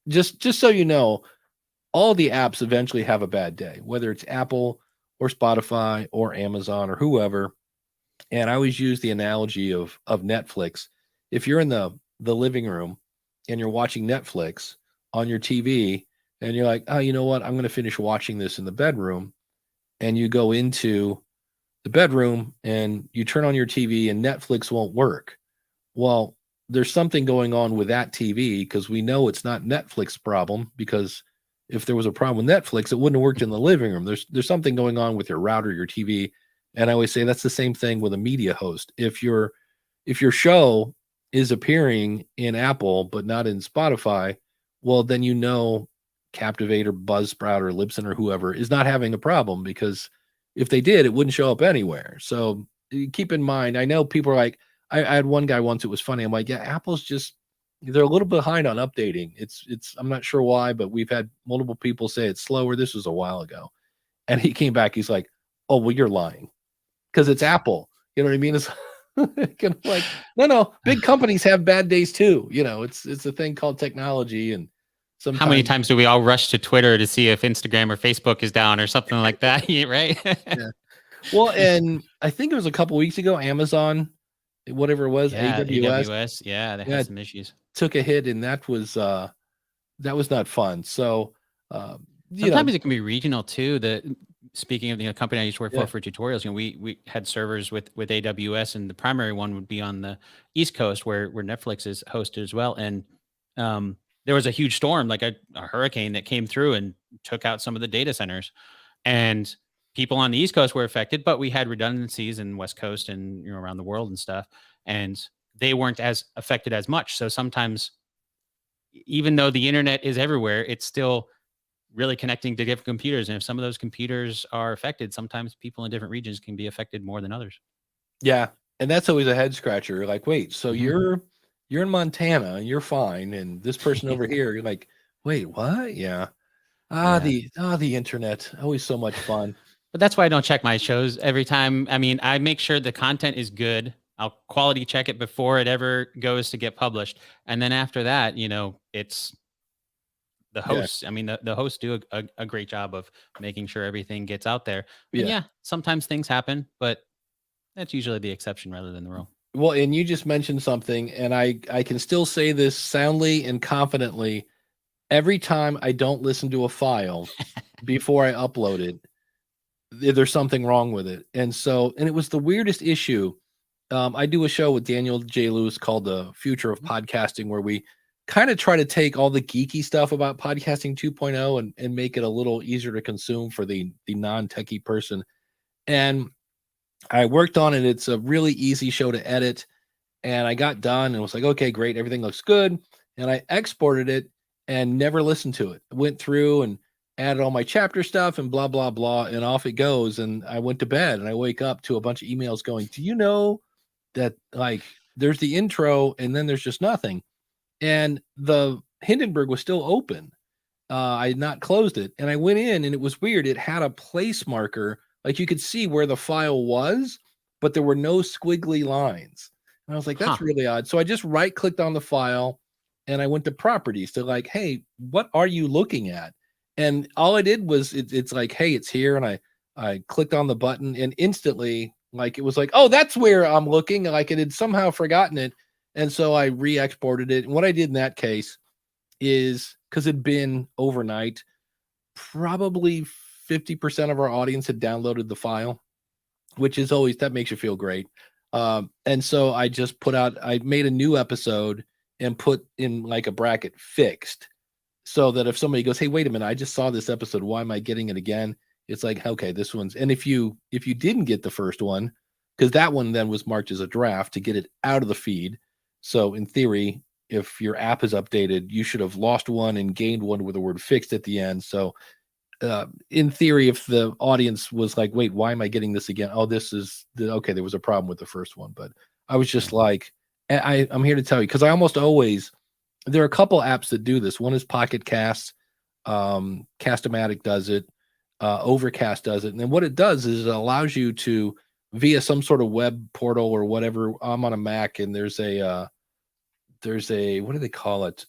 just so you know, all the apps eventually have a bad day, whether it's Apple or Spotify or Amazon or whoever. And I always use the analogy of Netflix. If you're in the living room and you're watching Netflix on your TV and you're like, oh, you know what? I'm going to finish watching this in the bedroom. And you go into the bedroom and you turn on your TV and Netflix won't work. Well, there's something going on with that TV, because we know it's not Netflix problem, because if there was a problem with Netflix, it wouldn't have worked in the living room. There's something going on with your router, your TV. And I always say that's the same thing with a media host. If your show is appearing in Apple but not in Spotify, well, then Captivate or Buzzsprout or Libsyn or whoever is not having a problem, because if they did, it wouldn't show up anywhere. So keep in mind, I know people are like, I had one guy once, it was funny. I'm like, yeah, Apple's just, they're a little behind on updating. I'm not sure why, but we've had multiple people say it's slower. This was a while ago. And he came back, he's like, oh, well, you're lying. Because it's Apple. You know what I mean? It's kind of like, no, big companies have bad days too. You know, it's a thing called technology. And sometimes, how many times do we all rush to Twitter to see if Instagram or Facebook is down or something like that? Right? yeah. Well, and I think it was a couple weeks ago, Amazon, whatever it was, Yeah, AWS, yeah, they had some issues. took a hit, and that was not fun. So Sometimes it can be regional too. Speaking of the company I used to work Yeah. for tutorials, we had servers with AWS, and the primary one would be on the East Coast where Netflix is hosted as well. And there was a huge storm, like a hurricane that came through and took out some of the data centers, and people on the East Coast were affected, but we had redundancies in West Coast and around the world and stuff, and they weren't as affected as much. So sometimes, even though the internet is everywhere, it's still really connecting to different computers. And if some of those computers are affected, sometimes people in different regions can be affected more than others. Yeah. And that's always a head scratcher. You're like, wait, so you're in Montana and you're fine. And this person over here, you're like, wait, what? Yeah. The internet, always so much fun. But that's why I don't check my shows every time. I mean, I make sure the content is good. I'll quality check it before it ever goes to get published. And then after that, it's the hosts. I mean, the hosts do a great job of making sure everything gets out there. And sometimes things happen, but that's usually the exception rather than the rule. Well, and you just mentioned something, and I can still say this soundly and confidently. Every time I don't listen to a file before I upload it, there's something wrong with it. And it was the weirdest issue. I do a show with Daniel J. Lewis called The Future of Podcasting, where we kind of try to take all the geeky stuff about podcasting 2.0 and make it a little easier to consume for the non-techie person. And I worked on it. It's a really easy show to edit. And I got done and was like, okay, great. Everything looks good. And I exported it and never listened to it. I went through and added all my chapter stuff and blah, blah, blah. And off it goes. And I went to bed and I wake up to a bunch of emails going, do you know that like there's the intro and then there's just nothing? And the Hindenburg was still open. I had not closed it. And I went in and it was weird. It had a place marker. Like you could see where the file was, but there were no squiggly lines. And I was like, that's really odd. So I just right clicked on the file and I went to properties to like, hey, what are you looking at? And all I did was it's like, hey, it's here. And I clicked on the button and instantly like, it was like, oh, that's where I'm looking. Like it had somehow forgotten it. And so I re-exported it. And what I did in that case is because it'd been overnight, probably 50% of our audience had downloaded the file, which is always, that makes you feel great. And so I just I made a new episode and put in like a bracket fixed so that if somebody goes, hey, wait a minute, I just saw this episode, why am I getting it again? It's like, okay, this one's, and if you didn't get the first one, because that one then was marked as a draft to get it out of the feed. So in theory, if your app is updated, you should have lost one and gained one with the word fixed at the end. So in theory, if the audience was like, wait, why am I getting this again? Oh, this is okay. There was a problem with the first one, but I was just like, I'm here to tell you, because I almost always, there are a couple apps that do this. One is Pocket Cast. Cast-O-Matic does it. Overcast does it. And then what it does is it allows you to, via some sort of web portal or whatever. I'm on a Mac and there's a, what do they call it?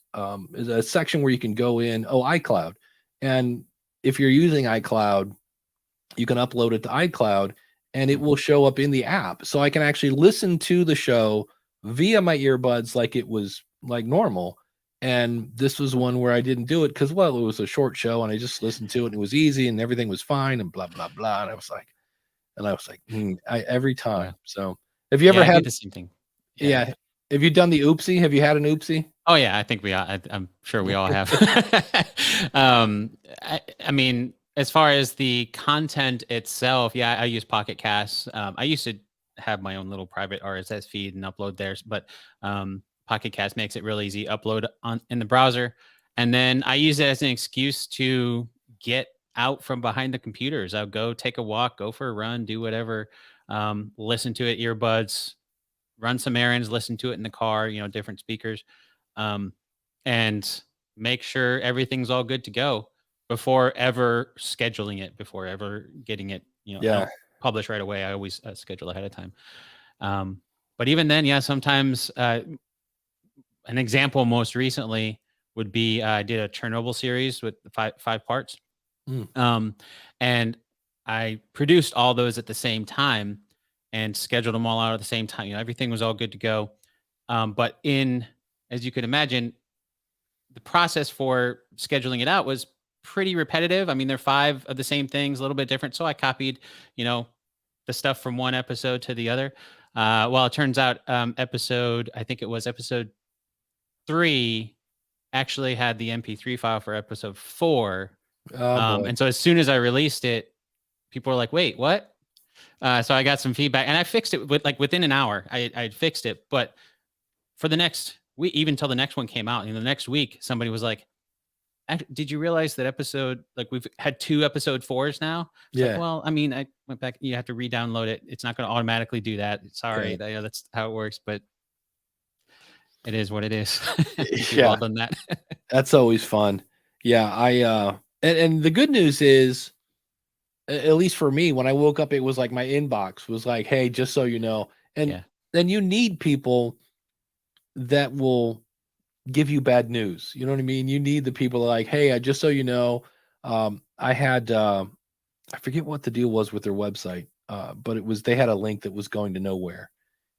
Is a section where you can go in, iCloud. And if you're using iCloud, you can upload it to iCloud and it will show up in the app. So I can actually listen to the show via my earbuds like it was like normal. And this was one where I didn't do it because, well, it was a short show and I just listened to it and it was easy and everything was fine and blah, blah, blah. And I was like, every time. Yeah. So have you ever had the same thing? Yeah. Have you done the oopsie? Have you had an oopsie? Oh yeah, I think I'm sure we all have. I mean, as far as the content itself, yeah, I use Pocket Cast. I used to have my own little private RSS feed and upload there, but Pocket Cast makes it real easy. Upload in the browser, and then I use it as an excuse to get out from behind the computers. I'll go take a walk, go for a run, do whatever. Listen to it, earbuds, run some errands, listen to it in the car, different speakers, and make sure everything's all good to go before ever scheduling it, before ever getting it, I Yeah. don't publish right away. I always schedule ahead of time. But even then, yeah, sometimes an example most recently would be I did a Chernobyl series with five parts. And I produced all those at the same time and scheduled them all out at the same time. Everything was all good to go. But as you could imagine, the process for scheduling it out was pretty repetitive. I mean, they're 5 of the same things, a little bit different. So I copied, the stuff from one episode to the other. Well, it turns out I think it was episode 3 actually had the MP3 file for episode 4. And so as soon as I released it, people were like, wait, what? So I got some feedback and I fixed it within an hour. I fixed it. But for the next week, even until the next one came out, the next week, somebody was like, did you realize that we've had 2 episode 4s now? It's like, well, I mean, I went back, you have to re-download it. It's not going to automatically do that. Sorry. Okay. That's how it works, but it is what it is. We've all done that. That's always fun. Yeah. And the good news is, at least for me, when I woke up, it was like my inbox was like, hey, just so you know. And then you need people that will give you bad news. You know what I mean? You need the people like, hey, just so you know, I had, I forget what the deal was with their website, but they had a link that was going to nowhere.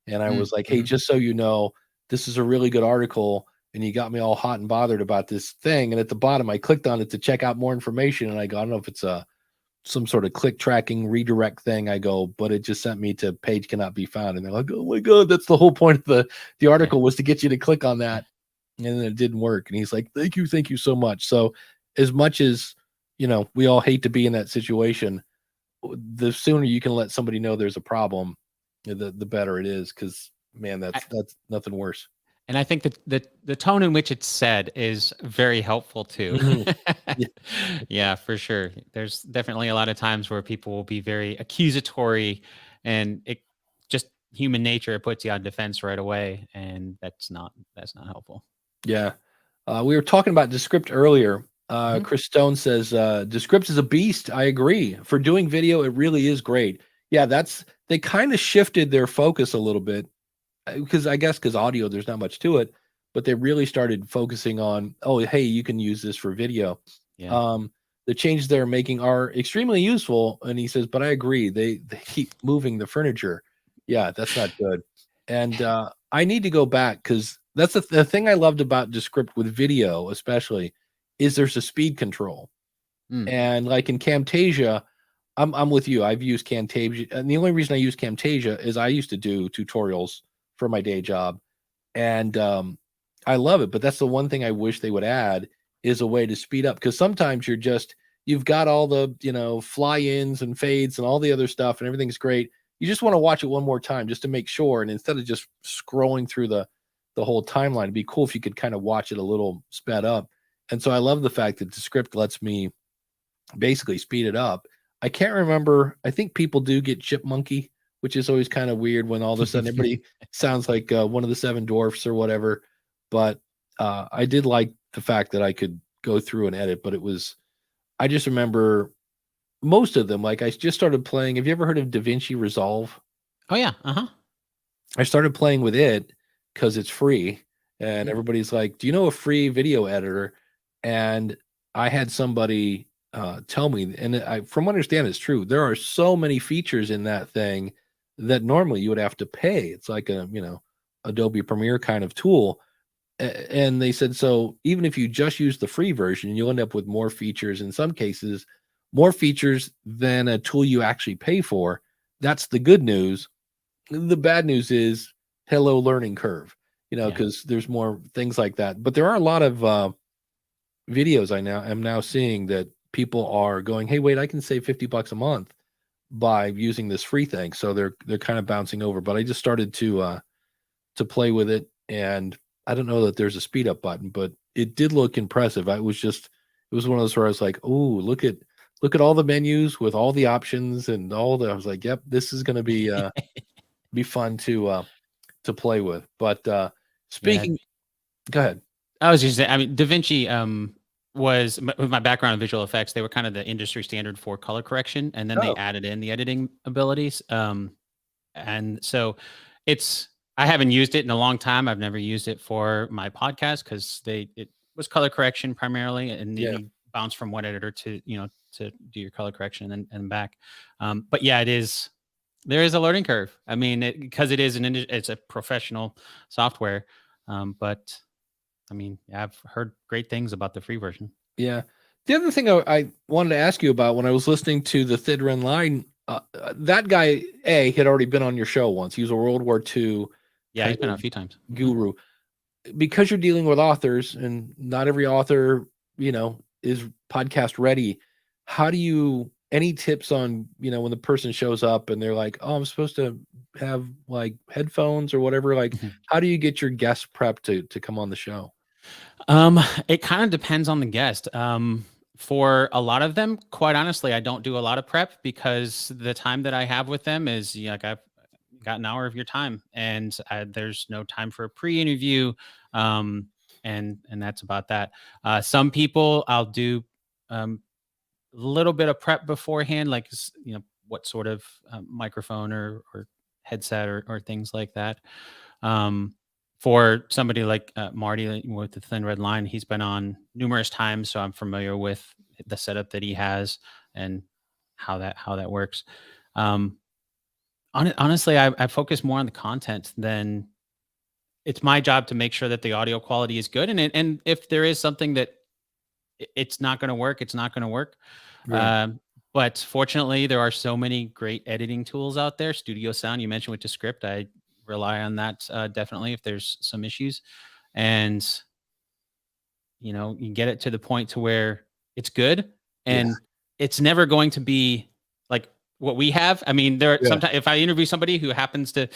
And I was like, hey, just so you know, this is a really good article. And you got me all hot and bothered about this thing. And at the bottom, I clicked on it to check out more information. And I go, I don't know if it's some sort of click tracking redirect thing. I go, but it just sent me to page cannot be found. And they're like, oh my God, that's the whole point of the article was to get you to click on that. And then it didn't work. And he's like, thank you so much. So as much as, we all hate to be in that situation, the sooner you can let somebody know there's a problem, the better it is. Cause man, that's nothing worse. And I think that the tone in which it's said is very helpful too. Mm-hmm. Yeah, for sure. There's definitely a lot of times where people will be very accusatory, and it just human nature. It puts you on defense right away, and that's not helpful. Yeah, we were talking about Descript earlier. Chris Stone says Descript is a beast. I agree. For doing video, it really is great. Yeah, they kind of shifted their focus a little bit. Because audio, there's not much to it, but they really started focusing on, oh, hey, you can use this for video. Yeah. The changes they're making are extremely useful. And he says, but I agree. They keep moving the furniture. Yeah, that's not good. And I need to go back because that's the thing I loved about Descript with video, especially, is there's a speed control. And like in Camtasia, I'm with you. I've used Camtasia. And the only reason I use Camtasia is I used to do tutorials for my day job, and I love it, but that's the one thing I wish they would add is a way to speed up, because sometimes you've got all the fly-ins and fades and all the other stuff and everything's great. You just want to watch it one more time just to make sure, and instead of just scrolling through the whole timeline, it'd be cool if you could kind of watch it a little sped up. And so I love the fact that Descript lets me basically speed it up. I can't remember, I think people do get chipmunky, which is always kind of weird when all of a sudden everybody sounds like one of the 7 dwarfs or whatever. But I did like the fact that I could go through and edit, but I just remember most of them, like I just started playing. Have you ever heard of DaVinci Resolve? Oh yeah. I started playing with it because it's free, and everybody's like, do you know a free video editor? And I had somebody tell me, and from what I understand, it's true. There are so many features in that thing that normally you would have to pay. It's like a Adobe Premiere kind of tool. And they said, so even if you just use the free version, you'll end up with more features, in some cases more features than a tool you actually pay for. That's the good news. The bad news is hello learning curve, because there's more things like that. But there are a lot of videos I'm now seeing that people are going, hey, wait, I can save $50 a month by using this free thing. So they're kind of bouncing over. But I just started to play with it, and I don't know that there's a speed up button, but it did look impressive. It was one of those where I was like, oh, look at all the menus with all the options and all that. I was like, yep, this is going to be be fun to to play with. But speaking, go ahead. I was just saying, I mean, DaVinci was, with my background in visual effects, they were kind of the industry standard for color correction, and then they added in the editing abilities. And so I haven't used it in a long time. I've never used it for my podcast because it was color correction primarily, and then you bounce from one editor to to do your color correction and back. But yeah, there is a learning curve. I mean, because it's a professional software. But I mean, I've heard great things about the free version. Yeah. The other thing I wanted to ask you about when I was listening to the Thin Red Line, that guy had already been on your show once. He was a World War II. Yeah, he's been on a few times. Guru. Because you're dealing with authors, and not every author, is podcast ready. How do you? Any tips on when the person shows up and they're like, "Oh, I'm supposed to have like headphones or whatever." Like, how do you get your guest prep to come on the show? It kind of depends on the guest. For a lot of them, quite honestly, I don't do a lot of prep because the time that I have with them is like I've got an hour of your time, and there's no time for a pre-interview, and that's about that. Some people I'll do a little bit of prep beforehand, like what sort of microphone or headset or things like that. For somebody like Marty with the Thin Red Line, he's been on numerous times, so I'm familiar with the setup that he has and how that works. Honestly, I focus more on the content than it's my job to make sure that the audio quality is good. And if there is something that it's not going to work, it's not going to work. Right. But fortunately, there are so many great editing tools out there. Studio Sound, you mentioned with Descript, I rely on that definitely if there's some issues. And, you get it to the point to where it's good. And it's never going to be like what we have. I mean, sometimes if I interview somebody who happens to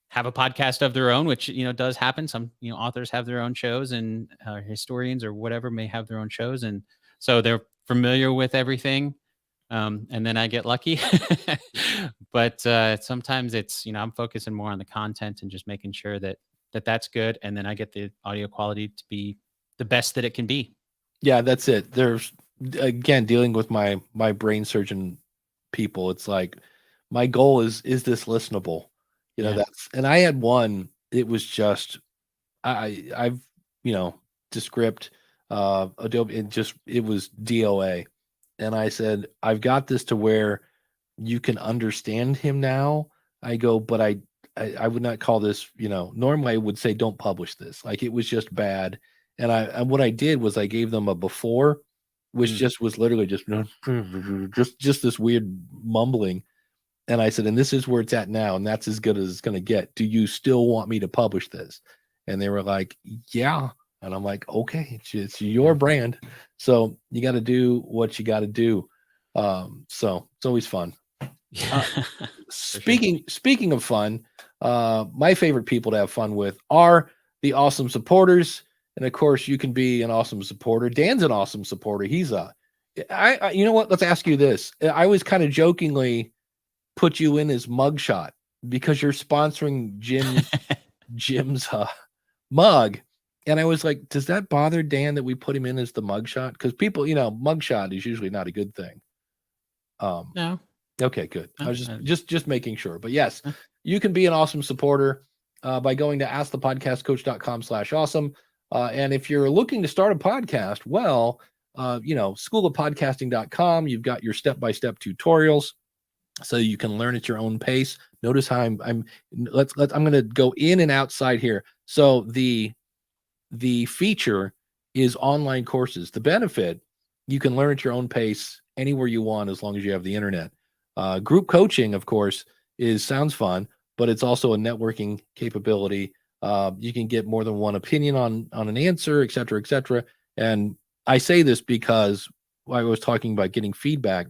have a podcast of their own, which, does happen. Some, authors have their own shows, and historians or whatever may have their own shows. And so they're familiar with everything. And then I get lucky, but sometimes it's, I'm focusing more on the content and just making sure that's good. And then I get the audio quality to be the best that it can be. Yeah, that's it. There's, again, dealing with my brain surgeon people. It's like, my goal is this listenable? And I had one, it was just, I've, Descript, Adobe, it was DOA. And I said, I've got this to where you can understand him now. I go, but I would not call this, normally I would say, don't publish this. Like, it was just bad. And what I did was I gave them a before, which just was literally just this weird mumbling. And I said, and this is where it's at now. And that's as good as it's going to get. Do you still want me to publish this? And they were like, yeah. And I'm like, okay, it's your brand. So you got to do what you got to do. So it's always fun. Speaking of fun, my favorite people to have fun with are the awesome supporters. And of course, you can be an awesome supporter. Dan's an awesome supporter. He's you know what? Let's ask you this. I was kind of jokingly put you in as Mugshot because you're sponsoring Jim's mug. And I was like, does that bother Dan that we put him in as the Mugshot? Because people, Mugshot is usually not a good thing. No. Okay, good. I was just making sure. But yes, you can be an awesome supporter by going to askthepodcastcoach.com/awesome. And if you're looking to start a podcast, well, schoolofpodcasting.com, you've got your step-by-step tutorials so you can learn at your own pace. Notice how I'm going to go in and outside here. So the feature is online courses. The benefit, you can learn at your own pace anywhere you want as long as you have the internet. Group coaching, of course, sounds fun, but it's also a networking capability. You can get more than one opinion on an answer, et cetera, et cetera. And I say this because I was talking about getting feedback.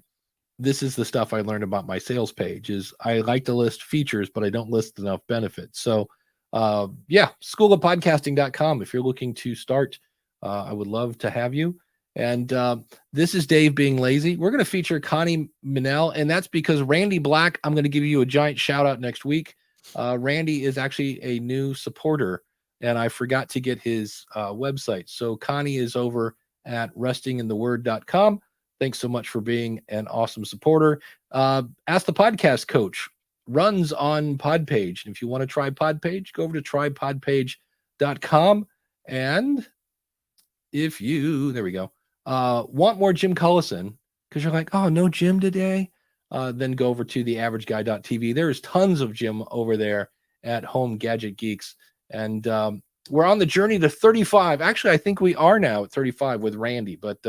This is the stuff I learned about my sales page is I like to list features, but I don't list enough benefits. So schoolofpodcasting.com. If you're looking to start, I would love to have you. And this is Dave being lazy. We're going to feature Connie Minnell, and that's because Randy Black, I'm going to give you a giant shout out next week. Randy is actually a new supporter, and I forgot to get his website. So Connie is over at restingintheword.com. Thanks so much for being an awesome supporter. Ask the Podcast Coach runs on Podpage. And if you want to try Podpage, go over to trypodpage.com. And if you, there we go, want more Jim Cullison, because you're like, oh, no Jim today, then go over to theaverageguy.tv. There's tons of Jim over there at Home Gadget Geeks. And we're on the journey to 35. Actually, I think we are now at 35 with Randy. But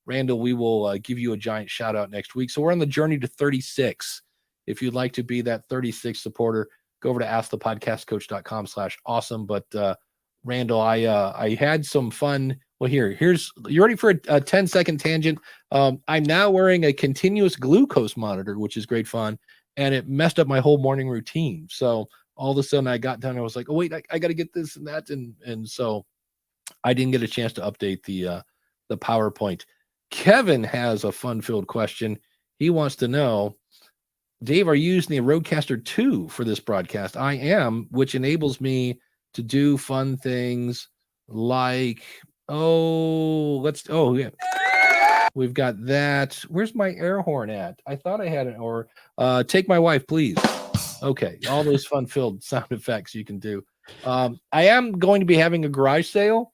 Randall, we will give you a giant shout out next week. So we're on the journey to 36. If you'd like to be that 36 supporter, go over to askthepodcastcoach.com/awesome. But Randall, I had some fun. Well, here's you ready for a 10-second tangent? I'm now wearing a continuous glucose monitor, which is great fun, and it messed up my whole morning routine. So all of a sudden I got done. I was like, oh wait, I got to get this and that, and so I didn't get a chance to update the PowerPoint. Kevin has a fun-filled question. He wants to know, Dave, are you using the Rodecaster 2 for this broadcast? I am, which enables me to do fun things like, yeah. We've got that. Where's my air horn at? I thought I had it. Or take my wife, please. Okay, all those fun-filled sound effects you can do. I am going to be having a garage sale.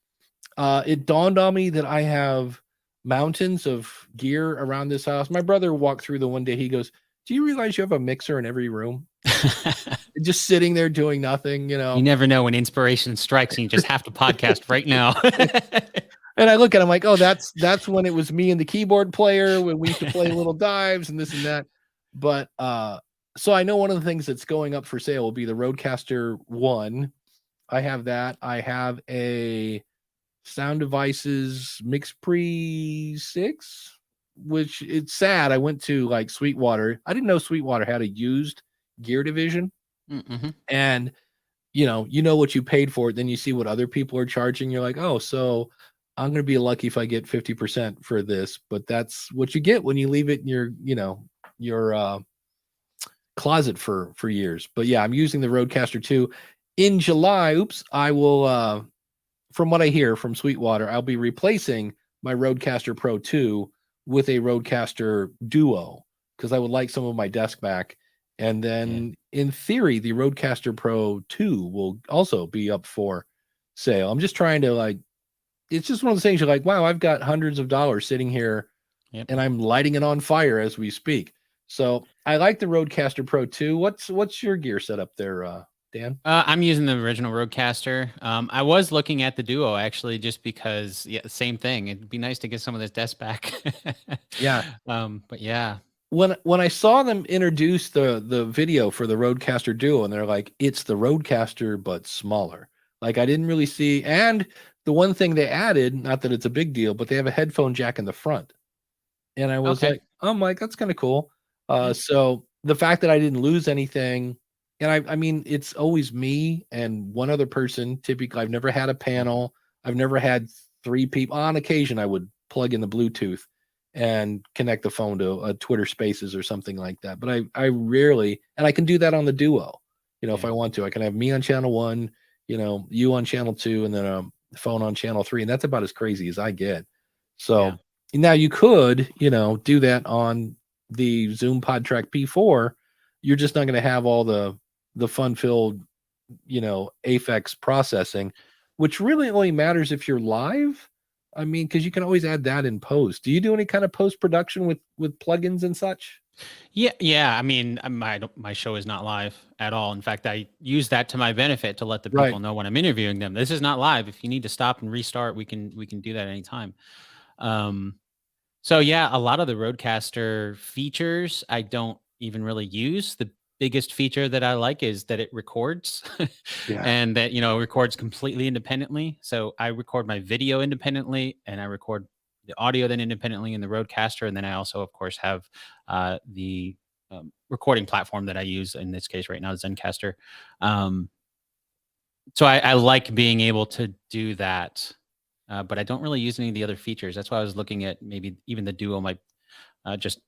It dawned on me that I have mountains of gear around this house. My brother walked through the one day. He goes, do you realize you have a mixer in every room? Just sitting there doing nothing, You never know when inspiration strikes and you just have to podcast right now. And I look at him like, oh, that's when it was me and the keyboard player when we used to play little dives and this and that. But so I know one of the things that's going up for sale will be the Rodecaster 1. I have that. I have a Sound Devices MixPre 6, which it's sad. I went to like Sweetwater. I didn't know Sweetwater had a used gear division. Mm-hmm. And you know what you paid for it. Then you see what other people are charging. You're like, oh, so I'm going to be lucky if I get 50% for this, but that's what you get when you leave it in your closet for years. But yeah, I'm using the Rodecaster 2 in July. I will, from what I hear from Sweetwater, I'll be replacing my Rodecaster Pro 2 with a Rodecaster Duo, because I would like some of my desk back. And then in theory, the Rodecaster Pro 2 will also be up for sale. I'm just trying to it's just one of the things you're like, wow, I've got hundreds of dollars sitting here and I'm lighting it on fire as we speak. So I like the Rodecaster Pro 2. What's your gear setup there, Dan? I'm using the original Rodecaster. I was looking at the Duo actually, just because, same thing. It'd be nice to get some of this desk back. Yeah. But yeah. When I saw them introduce the video for the Rodecaster Duo, and they're like, it's the Rodecaster but smaller. I didn't really see. And the one thing they added, not that it's a big deal, but they have a headphone jack in the front. And I was like, oh, Mike, that's kind of cool. So the fact that I didn't lose anything, and I mean, it's always me and one other person. Typically, I've never had a panel. I've never had 3 people. On occasion, I would plug in the Bluetooth and connect the phone to a Twitter Spaces or something like that. But I rarely, and I can do that on the Duo. If I want to, I can have me on channel 1, you on channel 2, and then a phone on channel 3, and that's about as crazy as I get. So now you could, do that on the Zoom PodTrack P4. You're just not going to have all the fun-filled, Aphex processing, which really only matters if you're live. I mean, because you can always add that in post. Do you do any kind of post-production with plugins and such? Yeah. I mean, my show is not live at all. In fact, I use that to my benefit to let the people know when I'm interviewing them. This is not live. If you need to stop and restart, we can do that anytime. So yeah, a lot of the Rodecaster features I don't even really use. The biggest feature that I like is that it records and that, records completely independently. So I record my video independently and I record the audio then independently in the Rodecaster. And then I also, of course, have the recording platform that I use in this case right now, Zencastr. So I like being able to do that, but I don't really use any of the other features. That's why I was looking at maybe even the Duo might just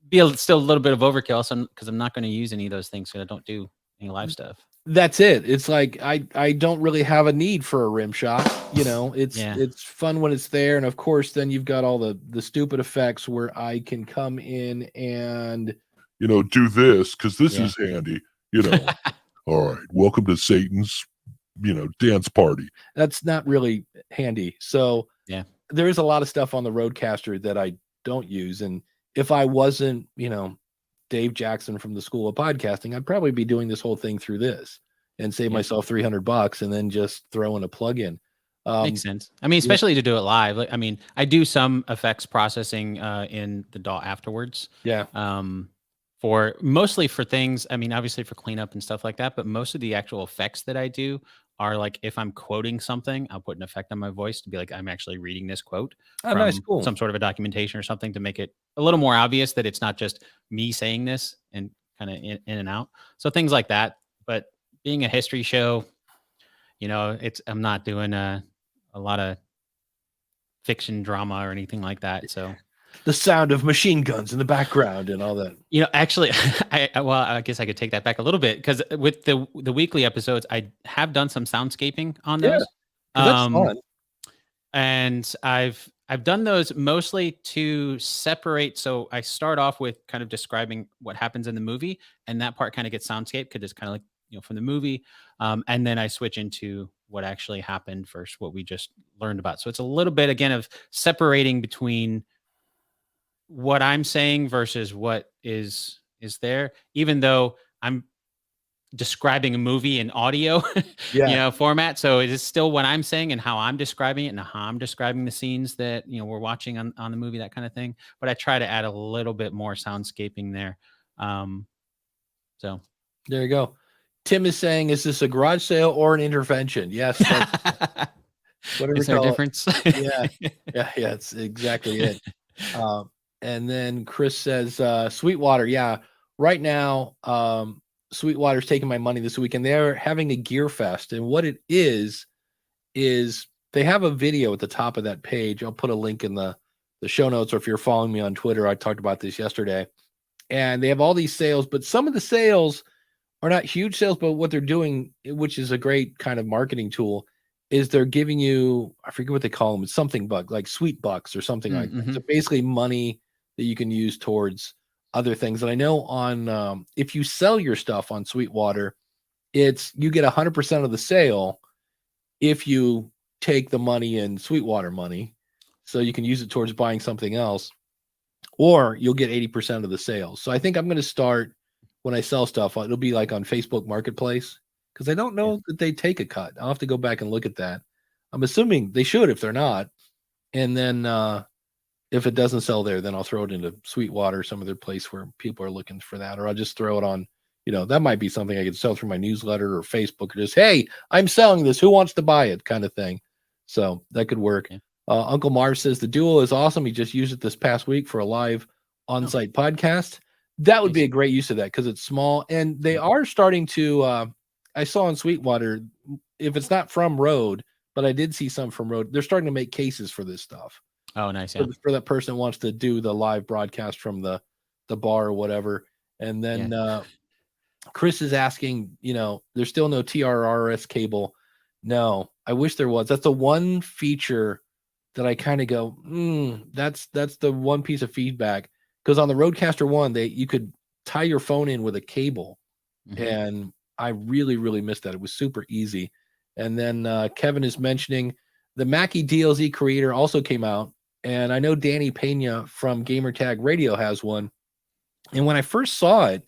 be still a little bit of overkill, because I'm not going to use any of those things, because I don't do any live stuff. That's it. It's like I don't really have a need for a rim shot. You know, it's fun when it's there, and of course, then you've got all the stupid effects where I can come in and do this because this is handy. All right, welcome to Satan's dance party. That's not really handy. So there is a lot of stuff on the Rodecaster that I don't use, and if I wasn't Dave Jackson from the School of Podcasting, I'd probably be doing this whole thing through this and save myself $300 and then just throw in a plug-in. Makes sense. I mean, especially to do it live. Like, I mean, I do some effects processing in the DAW afterwards. Yeah. For mostly for things, I mean, obviously for cleanup and stuff like that, but most of the actual effects that I do are like if I'm quoting something, I'll put an effect on my voice to be like, I'm actually reading this quote from nice, cool. some sort of a documentation or something to make it a little more obvious that it's not just me saying this and kind of in and out. So things like that. But being a history show, I'm not doing a lot of fiction drama or anything like that. So the sound of machine guns in the background and all that. Actually, I guess I could take that back a little bit because with the weekly episodes, I have done some soundscaping on those. That's fun. And I've done those mostly to separate. So I start off with kind of describing what happens in the movie, and that part kind of gets soundscape because it's kind of like from the movie, and then I switch into what actually happened versus what we just learned about. So it's a little bit again of separating between what I'm saying versus what is there, even though I'm describing a movie in audio format. So it is still what I'm saying and how I'm describing it and how I'm describing the scenes that we're watching on the movie, that kind of thing. But I try to add a little bit more soundscaping there. So there you go. Tim is saying, is this a garage sale or an intervention? Yes. Whatever. Is there a difference? Yeah. It's exactly it. And then Chris says, Sweetwater. Yeah. Right now, Sweetwater's taking my money this week, and they're having a gear fest. And what it is they have a video at the top of that page. I'll put a link in the show notes, or if you're following me on Twitter, I talked about this yesterday. And they have all these sales, but some of the sales are not huge sales, but what they're doing, which is a great kind of marketing tool, is they're giving you, I forget what they call them, it's something buck, like sweet bucks or something like that. So basically money that you can use towards other things. And I know on if you sell your stuff on Sweetwater, you get 100% of the sale if you take the money in Sweetwater money, so you can use it towards buying something else, or you'll get 80% of the sales. So I think I'm going to start, when I sell stuff, it'll be like on Facebook Marketplace, because I don't know that they take a cut. I'll have to go back and look at that. I'm assuming they should if they're not. And then if it doesn't sell there, then I'll throw it into Sweetwater, some other place where people are looking for that, or I'll just throw it on, that might be something I could sell through my newsletter or Facebook, or just, hey, I'm selling this, who wants to buy it, kind of thing. So that could work. Okay. Uncle Marv says the Duo is awesome. He just used it this past week for a live on-site podcast. That would be a great use of that because it's small, and they are starting to, I saw on Sweetwater, if it's not from Rode, but I did see some from Rode, they're starting to make cases for this stuff. Oh, nice. Yeah. For that person who wants to do the live broadcast from the bar or whatever. And then Chris is asking, there's still no TRRS cable. No, I wish there was. That's the one feature that I kind of go, that's the one piece of feedback. Because on the Rodecaster 1, you could tie your phone in with a cable. And I really, really missed that. It was super easy. And then Kevin is mentioning the Mackie DLZ Creator also came out. And I know Danny Pena from Gamertag Radio has one. And when I first saw it,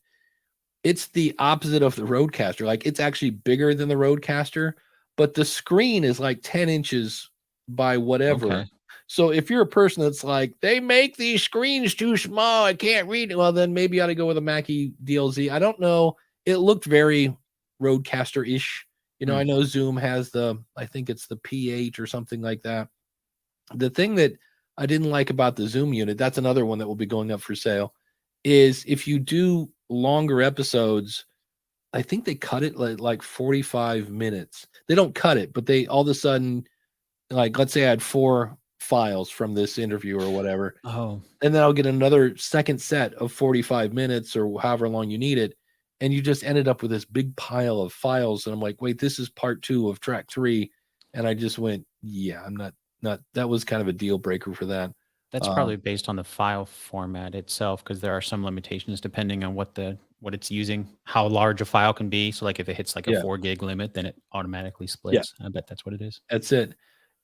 it's the opposite of the Rodecaster. Like, it's actually bigger than the Rodecaster, but the screen is like 10 inches by whatever. Okay. So if you're a person that's like, they make these screens too small, I can't read it, well, then maybe you ought to go with a Mackie DLZ. I don't know. It looked very Rodecaster-ish. I know Zoom has I think it's the P8 or something like that. The thing that I didn't like about the Zoom unit, that's another one that will be going up for sale, is if you do longer episodes, I think they cut it like 45 minutes. They don't cut it, but they all of a sudden, like, let's say I had 4 files from this interview or whatever. Oh. And then I'll get another second set of 45 minutes or however long you need it. and you just ended up with this big pile of files. And I'm like, wait, this is part 2 of track 3. And I just went, yeah, I'm not, that was kind of a deal breaker for that. That's probably based on the file format itself, because there are some limitations depending on what it's using, how large a file can be. So like if it hits like a 4 gig limit, then it automatically splits. I bet that's what it is. That's it.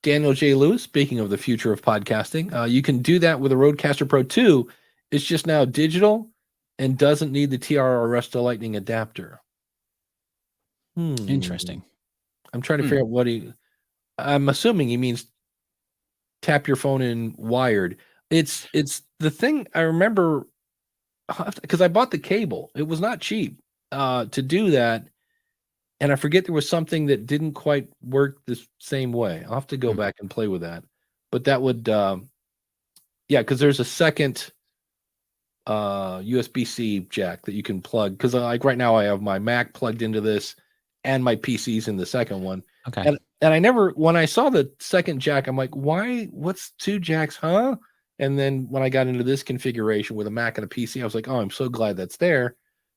Daniel J. Lewis, speaking of the future of podcasting, you can do that with a Rodecaster Pro 2. It's just now digital and doesn't need the TRRS to Lightning adapter. Interesting. I'm trying to figure out what I'm assuming he means tap your phone in wired. It's the thing I remember, because I bought the cable. It was not cheap to do that. And I forget there was something that didn't quite work the same way. I'll have to go back and play with that. But that would, because there's a second USB-C jack that you can plug. Because like right now I have my Mac plugged into this and my PC's in the second one. Okay. And I never, when I saw the second jack, I'm like, why? What's 2 jacks, huh? And then when I got into this configuration with a Mac and a PC, I was like, oh, I'm so glad that's there,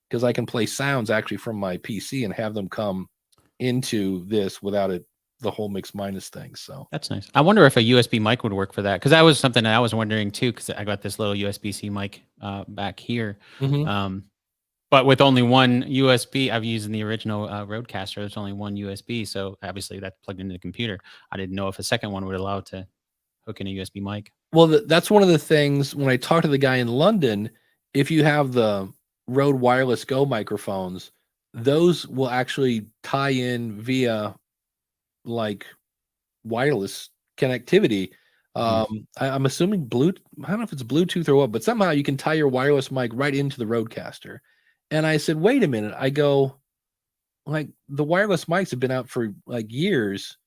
because I can play sounds actually from my PC and have them come into this without the whole mix minus thing. So that's nice. I wonder if a USB mic would work for that, because that was something that I was wondering too, because I got this little USB-C mic back here. But with only one USB, I've used in the original Rodecaster, there's only one USB. So obviously that's plugged into the computer. I didn't know if a second one would allow it to hook in a USB mic. Well, that's one of the things when I talked to the guy in London, if you have the Rode Wireless Go microphones, those will actually tie in via like wireless connectivity. I'm assuming Bluetooth. I don't know if it's Bluetooth or what, but somehow you can tie your wireless mic right into the Rodecaster. And I said, wait a minute. I go, like, the wireless mics have been out for like years.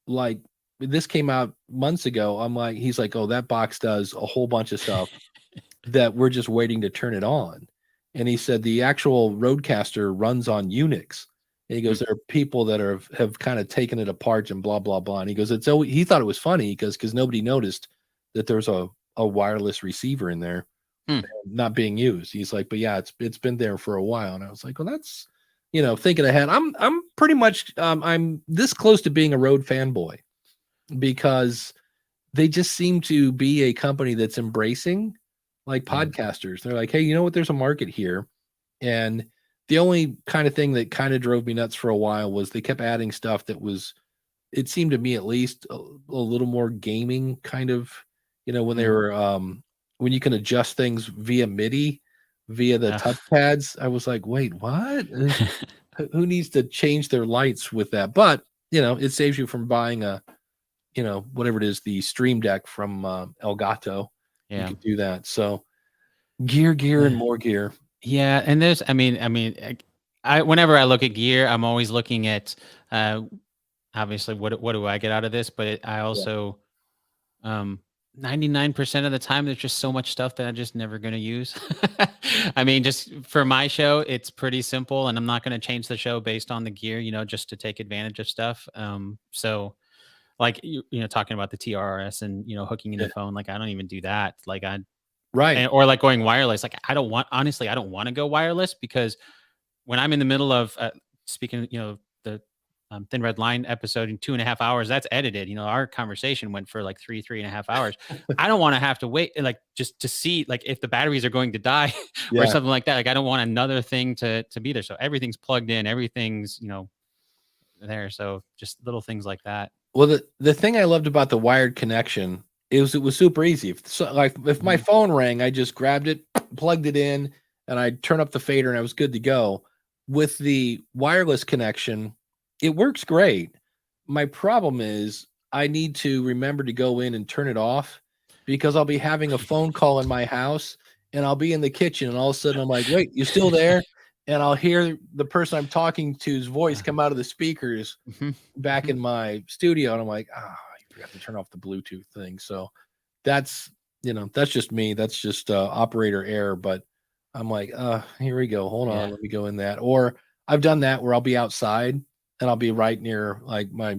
Like, this came out months ago. I'm like, he's like, oh, that box does a whole bunch of stuff that we're just waiting to turn it on. And he said the actual Rodecaster runs on Unix. And he goes, there are people that have kind of taken it apart and blah, blah, blah. And he goes, he thought it was funny because nobody noticed that there's a wireless receiver in there not being used. He's like, but yeah, it's been there for a while. And I was like, well, that's, thinking ahead. I'm pretty much, I'm this close to being a Rode fanboy, because they just seem to be a company that's embracing like podcasters. They're like, hey, you know what? There's a market here. And the only kind of thing that kind of drove me nuts for a while was they kept adding stuff that was, it seemed to me at least, a little more gaming kind of, when they were, when you can adjust things via MIDI, via the touchpads. I was like, wait, what? Who needs to change their lights with that? But, it saves you from buying a, whatever it is, the Stream Deck from Elgato. You can do that. So gear and more gear. Yeah. And there's, I mean, whenever I look at gear, I'm always looking at, obviously what do I get out of this? But I also, 99% of the time, there's just so much stuff that I'm just never going to use. I mean, just for my show, it's pretty simple, and I'm not going to change the show based on the gear, just to take advantage of stuff. So like, talking about the TRRS and, hooking in the phone, like I don't even do that. Like or like going wireless. Like honestly, I don't want to go wireless, because when I'm in the middle of speaking, the Thin Red Line episode in 2.5 hours, that's edited. Our conversation went for like 3.5 hours. I don't want to have to wait, like, just to see, like, if the batteries are going to die or something like that. Like, I don't want another thing to be there. So everything's plugged in, everything's, there. So just little things like that. Well, the thing I loved about the wired connection is it was super easy. If my phone rang, I just grabbed it, plugged it in, and I'd turn up the fader and I was good to go. With the wireless connection, it works great. My problem is I need to remember to go in and turn it off, because I'll be having a phone call in my house and I'll be in the kitchen and all of a sudden I'm like, wait, you still there? And I'll hear the person I'm talking to's voice come out of the speakers back in my studio. And I'm like, you forgot to turn off the Bluetooth thing. So that's just me. That's just operator error. But I'm like, here we go. Hold on. Let me go in that. Or I've done that where I'll be outside and I'll be right near, like, my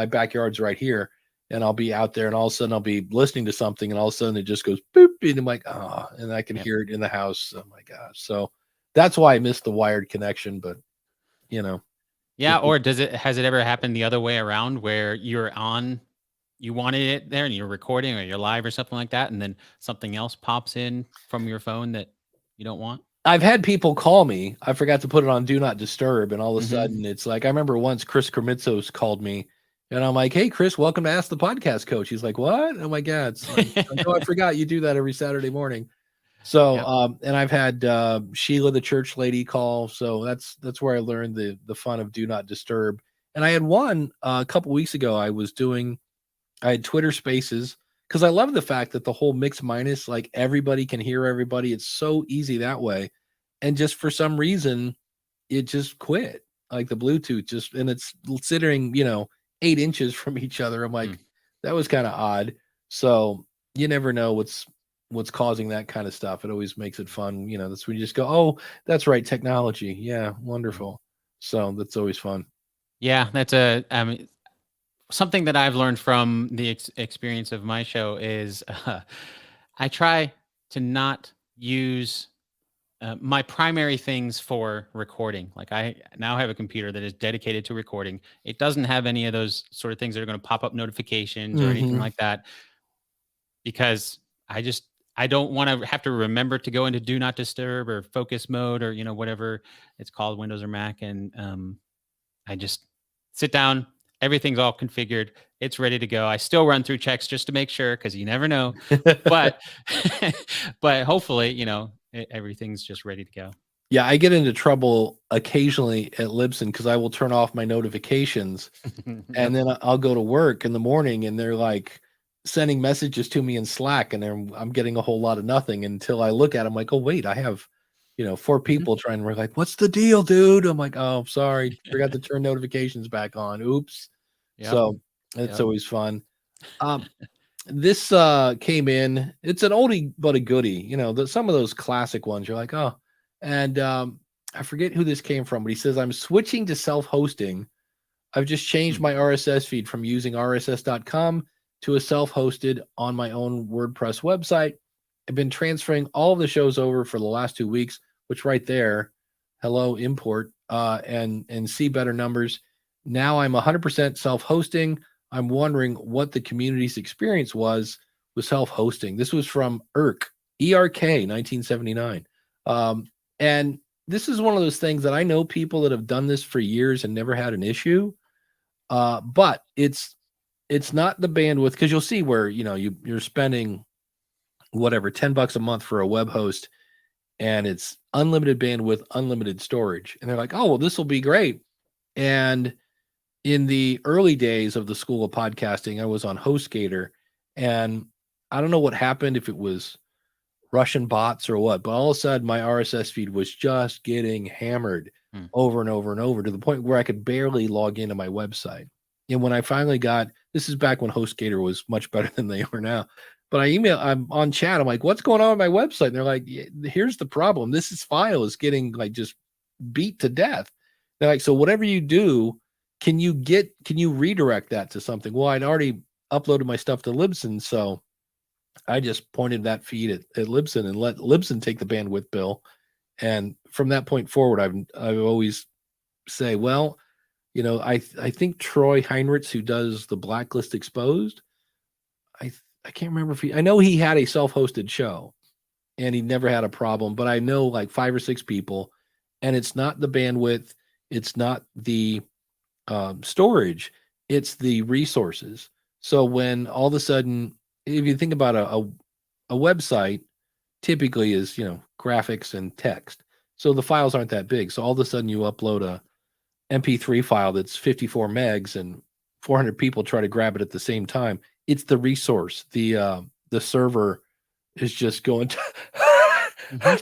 backyard's right here, and I'll be out there and all of a sudden I'll be listening to something and all of a sudden it just goes boop, and I'm like, and I can hear it in the house. Oh my gosh. So that's why I missed the wired connection. But you know, Yeah. Or has it ever happened the other way around where you wanted it there and you're recording or you're live or something like that, and then something else pops in from your phone that you don't want? I've had people call me. I forgot to put it on Do Not Disturb, and all of a Mhm. sudden it's like, I remember once Chris Kermitzos called me, and I'm like, "Hey, Chris, welcome to Ask the Podcast Coach." He's like, "What?" I'm like, "Yeah, it's like, oh, I forgot you do that every Saturday morning." So, Yep. and I've had Sheila, the church lady, call. So that's where I learned the fun of Do Not Disturb. And I had one a couple weeks ago. I had Twitter Spaces because I love the fact that the whole mix minus, like everybody can hear everybody. It's so easy that way. And just for some reason, it just quit. Like the Bluetooth just, and it's sitting, 8 inches from each other. I'm like, that was kind of odd. So you never know what's causing that kind of stuff. It always makes it fun. That's when you just go, oh, that's right, technology. Yeah, wonderful. So that's always fun. Yeah, that's something that I've learned from the experience of my show is I try to not use my primary things for recording. Like I now have a computer that is dedicated to recording. It doesn't have any of those sort of things that are going to pop up notifications or anything like that, because I don't want to have to remember to go into do not disturb or focus mode or whatever it's called, Windows or Mac, and I just sit down. Everything's all configured. It's ready to go. I still run through checks just to make sure, because you never know. But but hopefully, everything's just ready to go. Yeah, I get into trouble occasionally at Libsyn because I will turn off my notifications, and then I'll go to work in the morning, and they're like sending messages to me in Slack, and I'm getting a whole lot of nothing until I look at them like, oh wait, I have 4 people trying to work. Like, what's the deal, dude? I'm like, oh, sorry, forgot to turn notifications back on. Oops. Yep. So it's always fun. This came in. It's an oldie but a goodie. Some of those classic ones. You're like, oh, and I forget who this came from, but he says, I'm switching to self-hosting. I've just changed my RSS feed from using rss.com to a self-hosted on my own WordPress website. I've been transferring all of the shows over for the last 2 weeks, which right there, hello, import, and see better numbers. Now I'm 100% self-hosting. I'm wondering what the community's experience was with self-hosting. This was from ERK, ERK, 1979. And this is one of those things that I know people that have done this for years and never had an issue. But it's not the bandwidth, because you'll see where, you're spending whatever, $10 a month for a web host, and it's unlimited bandwidth, unlimited storage. And they're like, oh, well, this will be great. And in the early days of the School of Podcasting, I was on HostGator, and I don't know what happened, if it was Russian bots or what, but all of a sudden my RSS feed was just getting hammered over and over and over, to the point where I could barely log into my website. And when I finally this is back when HostGator was much better than they are now, but I'm on chat. I'm like, what's going on with my website? And they're like, here's the problem. This file is getting like just beat to death. They're like, so whatever you do, can you redirect that to something? Well, I'd already uploaded my stuff to Libsyn, so I just pointed that feed at Libsyn and let Libsyn take the bandwidth bill. And from that point forward, I've always say, well, I think Troy Heinrichs, who does the Blacklist Exposed, I can't remember I know he had a self-hosted show and he never had a problem, but I know like 5 or 6 people, and it's not the bandwidth, it's not the storage, it's the resources. So when all of a sudden, if you think about a website, typically is graphics and text, so the files aren't that big. So all of a sudden you upload a MP3 file that's 54 megs, and 400 people try to grab it at the same time. It's the resource. The server is just going to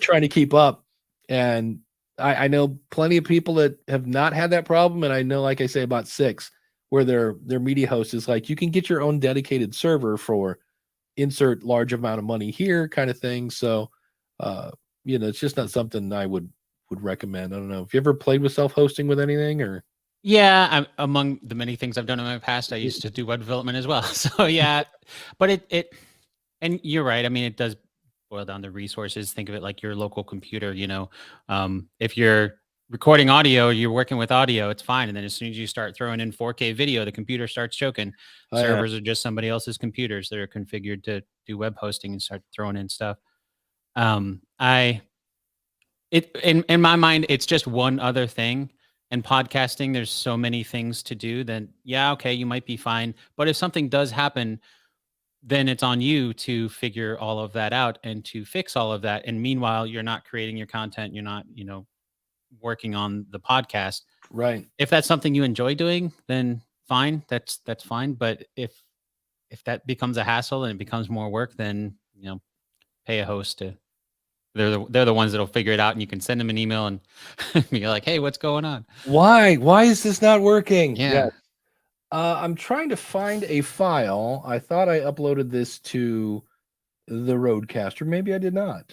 trying to keep up. And I know plenty of people that have not had that problem, and I know, like I say, about 6 where their media host is like, you can get your own dedicated server for insert large amount of money here kind of thing. So it's just not something I would recommend. I don't know if you ever played with self-hosting with anything, or Yeah, among the many things I've done in my past, I used to do web development as well. So yeah, but it and you're right. I mean, it does boil down the resources. Think of it like your local computer. If you're recording audio, you're working with audio, it's fine. And then as soon as you start throwing in 4K video, the computer starts choking. Servers are just somebody else's computers that are configured to do web hosting and start throwing in stuff. In my mind, it's just one other thing. And podcasting, there's so many things to do. Then okay, you might be fine. But if something does happen, then it's on you to figure all of that out and to fix all of that. And meanwhile, you're not creating your content. You're not, working on the podcast. Right. If that's something you enjoy doing, then fine. That's fine. But if that becomes a hassle and it becomes more work, then pay a host to. They're the ones that'll figure it out, and you can send them an email and be like, "Hey, what's going on? Why is this not working?" Yeah. Yes. I'm trying to find a file. I thought I uploaded this to the Rodecaster. Maybe I did not.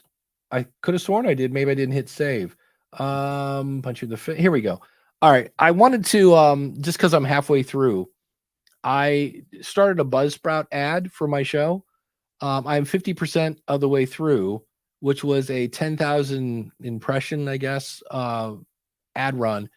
I could have sworn I did. Maybe I didn't hit save. Punching the here we go. All right. I wanted to just because I'm halfway through, I started a Buzzsprout ad for my show. I'm 50% of the way through, which was a 10,000 impression, I guess, ad run.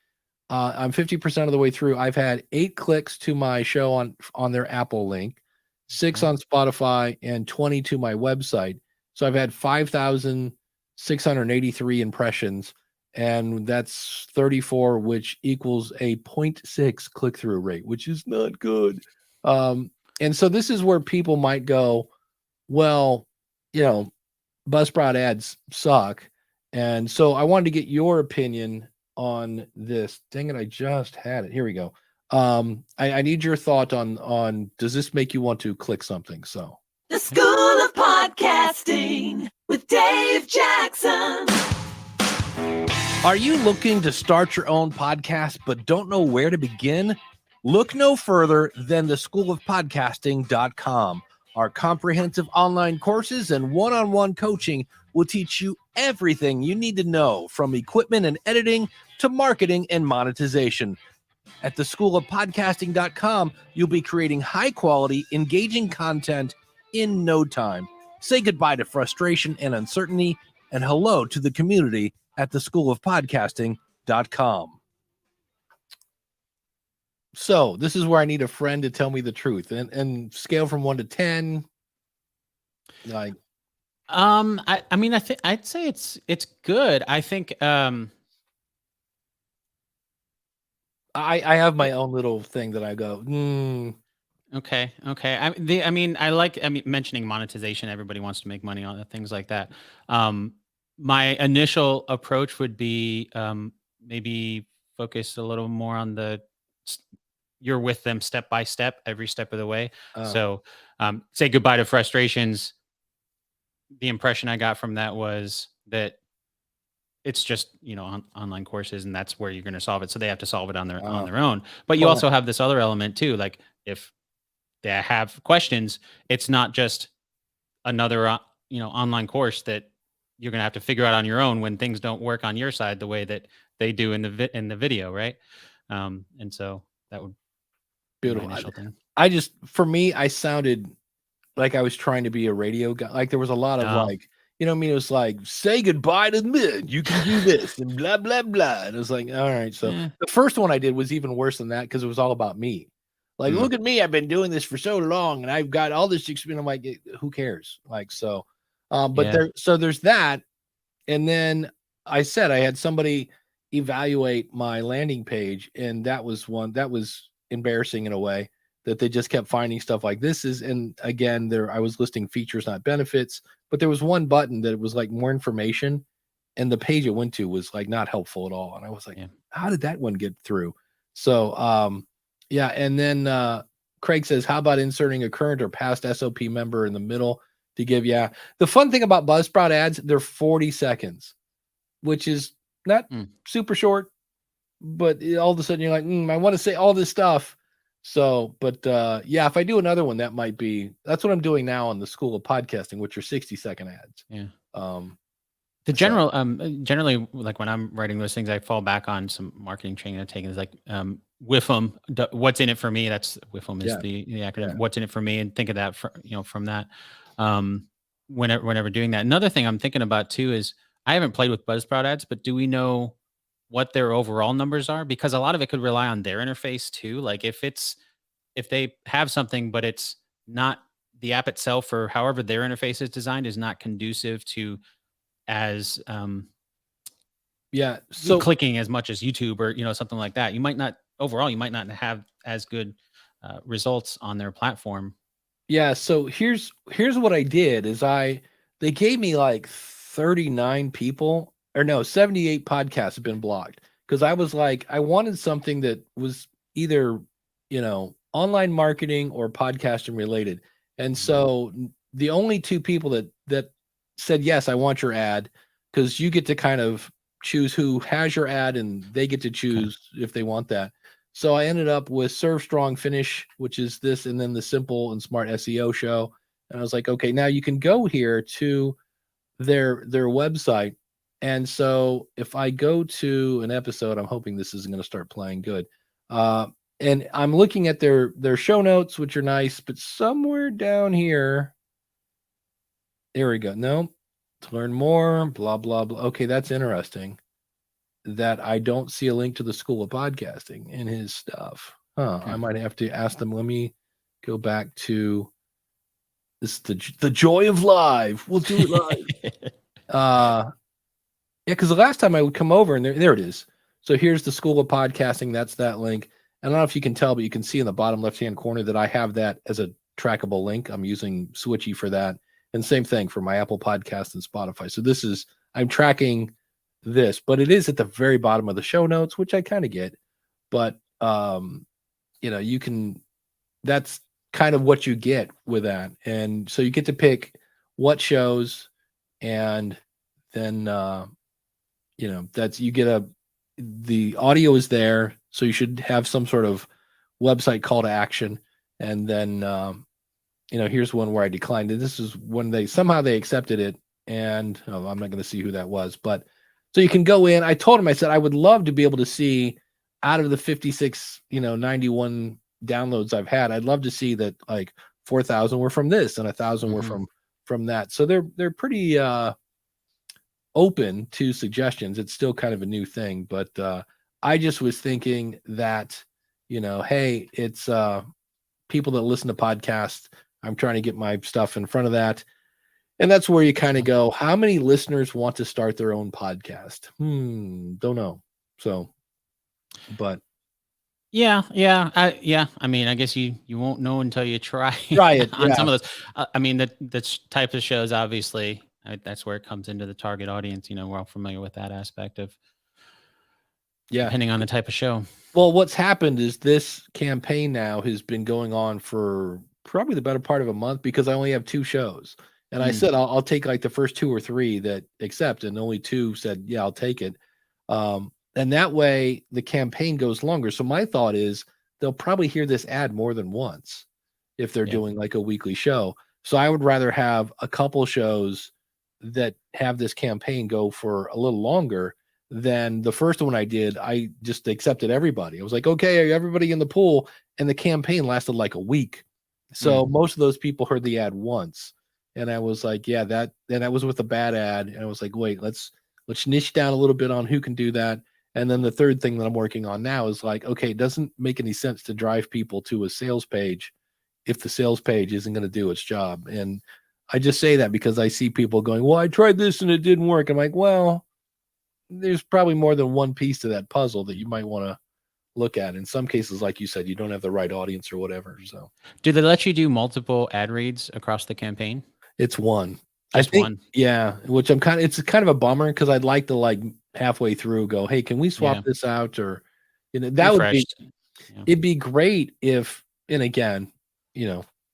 I'm 50% of the way through. I've had 8 clicks to my show on their Apple link, 6 on Spotify, and 20 to my website. So I've had 5,683 impressions, and that's 34, which equals a 0.6 click-through rate, which is not good. And so this is where people might go, well, Buzzsprout ads suck. And so I wanted to get your opinion on this. Dang it, I just had it. Here we go. I need your thought on does this make you want to click something? So The School of Podcasting with Dave Jackson. Are you looking to start your own podcast but don't know where to begin? Look no further than the schoolofpodcasting.com. Our comprehensive online courses and one-on-one coaching will teach you everything you need to know, from equipment and editing to marketing and monetization. At the schoolofpodcasting.com, you'll be creating high-quality, engaging content in no time. Say goodbye to frustration and uncertainty, and hello to the community at the schoolofpodcasting.com. So this is where I need a friend to tell me the truth, and scale from 1 to 10. Like, I mean, I'd say it's good. I think, I have my own little thing that I go, Okay. I mean, mentioning monetization. Everybody wants to make money on things like that. My initial approach would be maybe focus a little more on you're with them step by step, every step of the way. So say goodbye to frustrations. The impression I got from that was that it's just, online courses, and that's where you're going to solve it. So they have to solve it on their own. But you also have this other element too. Like if they have questions, it's not just another, online course that you're going to have to figure out on your own when things don't work on your side the way that they do in the video. Right. And so that would be my initial thing. For me, I sounded like I was trying to be a radio guy. Like there was a lot of it was like, say goodbye to me. You can do this and blah, blah, blah. And it was like, all right. So the first one I did was even worse than that because it was all about me. Like, look at me. I've been doing this for so long and I've got all this experience. I'm like, who cares? Like, so, there's that. And then I said I had somebody evaluate my landing page, and that was one that was embarrassing in a way, that they just kept finding stuff like this is, and again, I was listing features, not benefits, but there was one button that was like more information, and the page it went to was like not helpful at all. And I was like, how did that one get through? So, and then Craig says, how about inserting a current or past SOP member in the middle to give, the fun thing about Buzzsprout ads, they're 40 seconds, which is not super short, but all of a sudden you're like, I want to say all this stuff. So, but if I do another one, that's what I'm doing now on the School of Podcasting, which are 60-second ads. Yeah. Generally, like when I'm writing those things, I fall back on some marketing training I've taken. Is like WIFM, what's in it for me? That's WIFM is the acronym. Yeah. What's in it for me? And think of that from that. whenever doing that. Another thing I'm thinking about too is I haven't played with Buzzsprout ads, but do we know what their overall numbers are? Because a lot of it could rely on their interface too. Like if they have something, but it's not the app itself or however their interface is designed is not conducive to as Yeah. So clicking as much as YouTube or something like that. You might not have as good results on their platform. yeah, so here's what I did is they gave me like 39 people, or no, 78 podcasts have been blocked because I was like, I wanted something that was either, online marketing or podcasting related. And so the only two people that said, yes, I want your ad, because you get to kind of choose who has your ad and they get to choose if they want that. So I ended up with Serve Strong Finish, which is this, and then the Simple and Smart SEO show. And I was like, okay, now you can go here to their website. And so if I go to an episode, I'm hoping this isn't going to start playing good. And I'm looking at their show notes, which are nice, but somewhere down here, there we go. No, to learn more, blah, blah, blah. Okay, that's interesting that I don't see a link to the School of Podcasting in his stuff. I might have to ask them. Let me go back to this, the joy of live. We'll do it live. Yeah, because the last time I would come over and there it is. So here's the School of Podcasting. That's that link. I don't know if you can tell, but you can see in the bottom left-hand corner that I have that as a trackable link. I'm using Switchy for that. And same thing for my Apple Podcast and Spotify. So I'm tracking this, but it is at the very bottom of the show notes, which I kind of get. But, that's kind of what you get with that. And so you get to pick what shows, and then, the audio is there. So you should have some sort of website call to action. And then, here's one where I declined. And this is when they accepted it. And I'm not going to see who that was, but so you can go in. I told him, I said, I would love to be able to see out of the 56, 91 downloads I've had, I'd love to see that like 4,000 were from this and 1,000 were from that. So they're pretty open to suggestions. It's still kind of a new thing, but I just was thinking that, hey, it's people that listen to podcasts. I'm trying to get my stuff in front of that. And that's where you kind of go, how many listeners want to start their own podcast? Don't know. So, but yeah. I mean, I guess you won't know until you try it on some of those. I mean, the type of shows, obviously, that's where it comes into the target audience. We're all familiar with that aspect of, depending on the type of show. Well, what's happened is this campaign now has been going on for probably the better part of a month because I only have 2 shows. And I said, I'll take like the first 2 or 3 that accept, and only 2 said, yeah, I'll take it. And that way the campaign goes longer. So my thought is they'll probably hear this ad more than once if they're doing like a weekly show. So I would rather have a couple shows that have this campaign go for a little longer than the first one I did. I just accepted everybody. I was like, okay, everybody in the pool. And the campaign lasted like a week. So most of those people heard the ad once. And I was like, yeah, that was with a bad ad. And I was like, wait, let's niche down a little bit on who can do that. And then the third thing that I'm working on now is like, okay, it doesn't make any sense to drive people to a sales page if the sales page isn't going to do its job. And I just say that because I see people going, well, I tried this and it didn't work. I'm like, well, there's probably more than one piece to that puzzle that you might want to look at. In some cases, like you said, you don't have the right audience or whatever. So do they let you do multiple ad reads across the campaign? It's one. Just one. Yeah, which it's kind of a bummer because I'd like to like halfway through go, hey, can we swap this out? Or that would be it'd be great if, and again,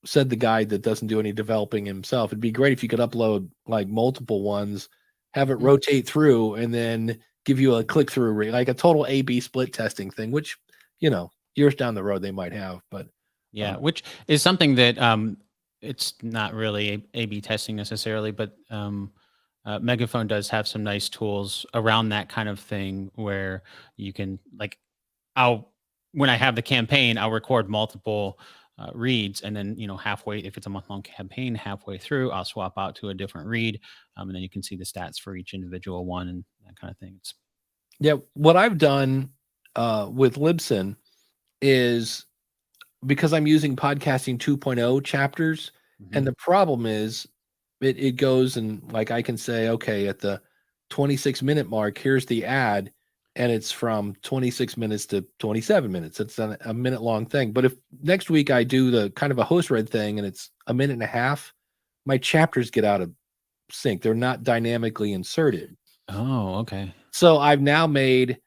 said the guy that doesn't do any developing himself, it'd be great if you could upload like multiple ones, have it rotate through, and then give you a click through rate, like a total A/B split testing thing, which years down the road they might have. But which is something that it's not really A/B testing necessarily, but Megaphone does have some nice tools around that kind of thing where you can when I have the campaign, I'll record multiple reads, and then halfway, if it's a month-long campaign, halfway through, I'll swap out to a different read, and then you can see the stats for each individual one and that kind of thing. What I've done with Libsyn is, because I'm using podcasting 2.0 chapters, and the problem is it goes and like I can say, okay, at the 26-minute mark, here's the ad, and it's from 26 minutes to 27 minutes. It's a minute long thing. But if next week I do the kind of a host read thing and it's a minute and a half, my chapters get out of sync. They're not dynamically inserted. Oh, okay. So I've now made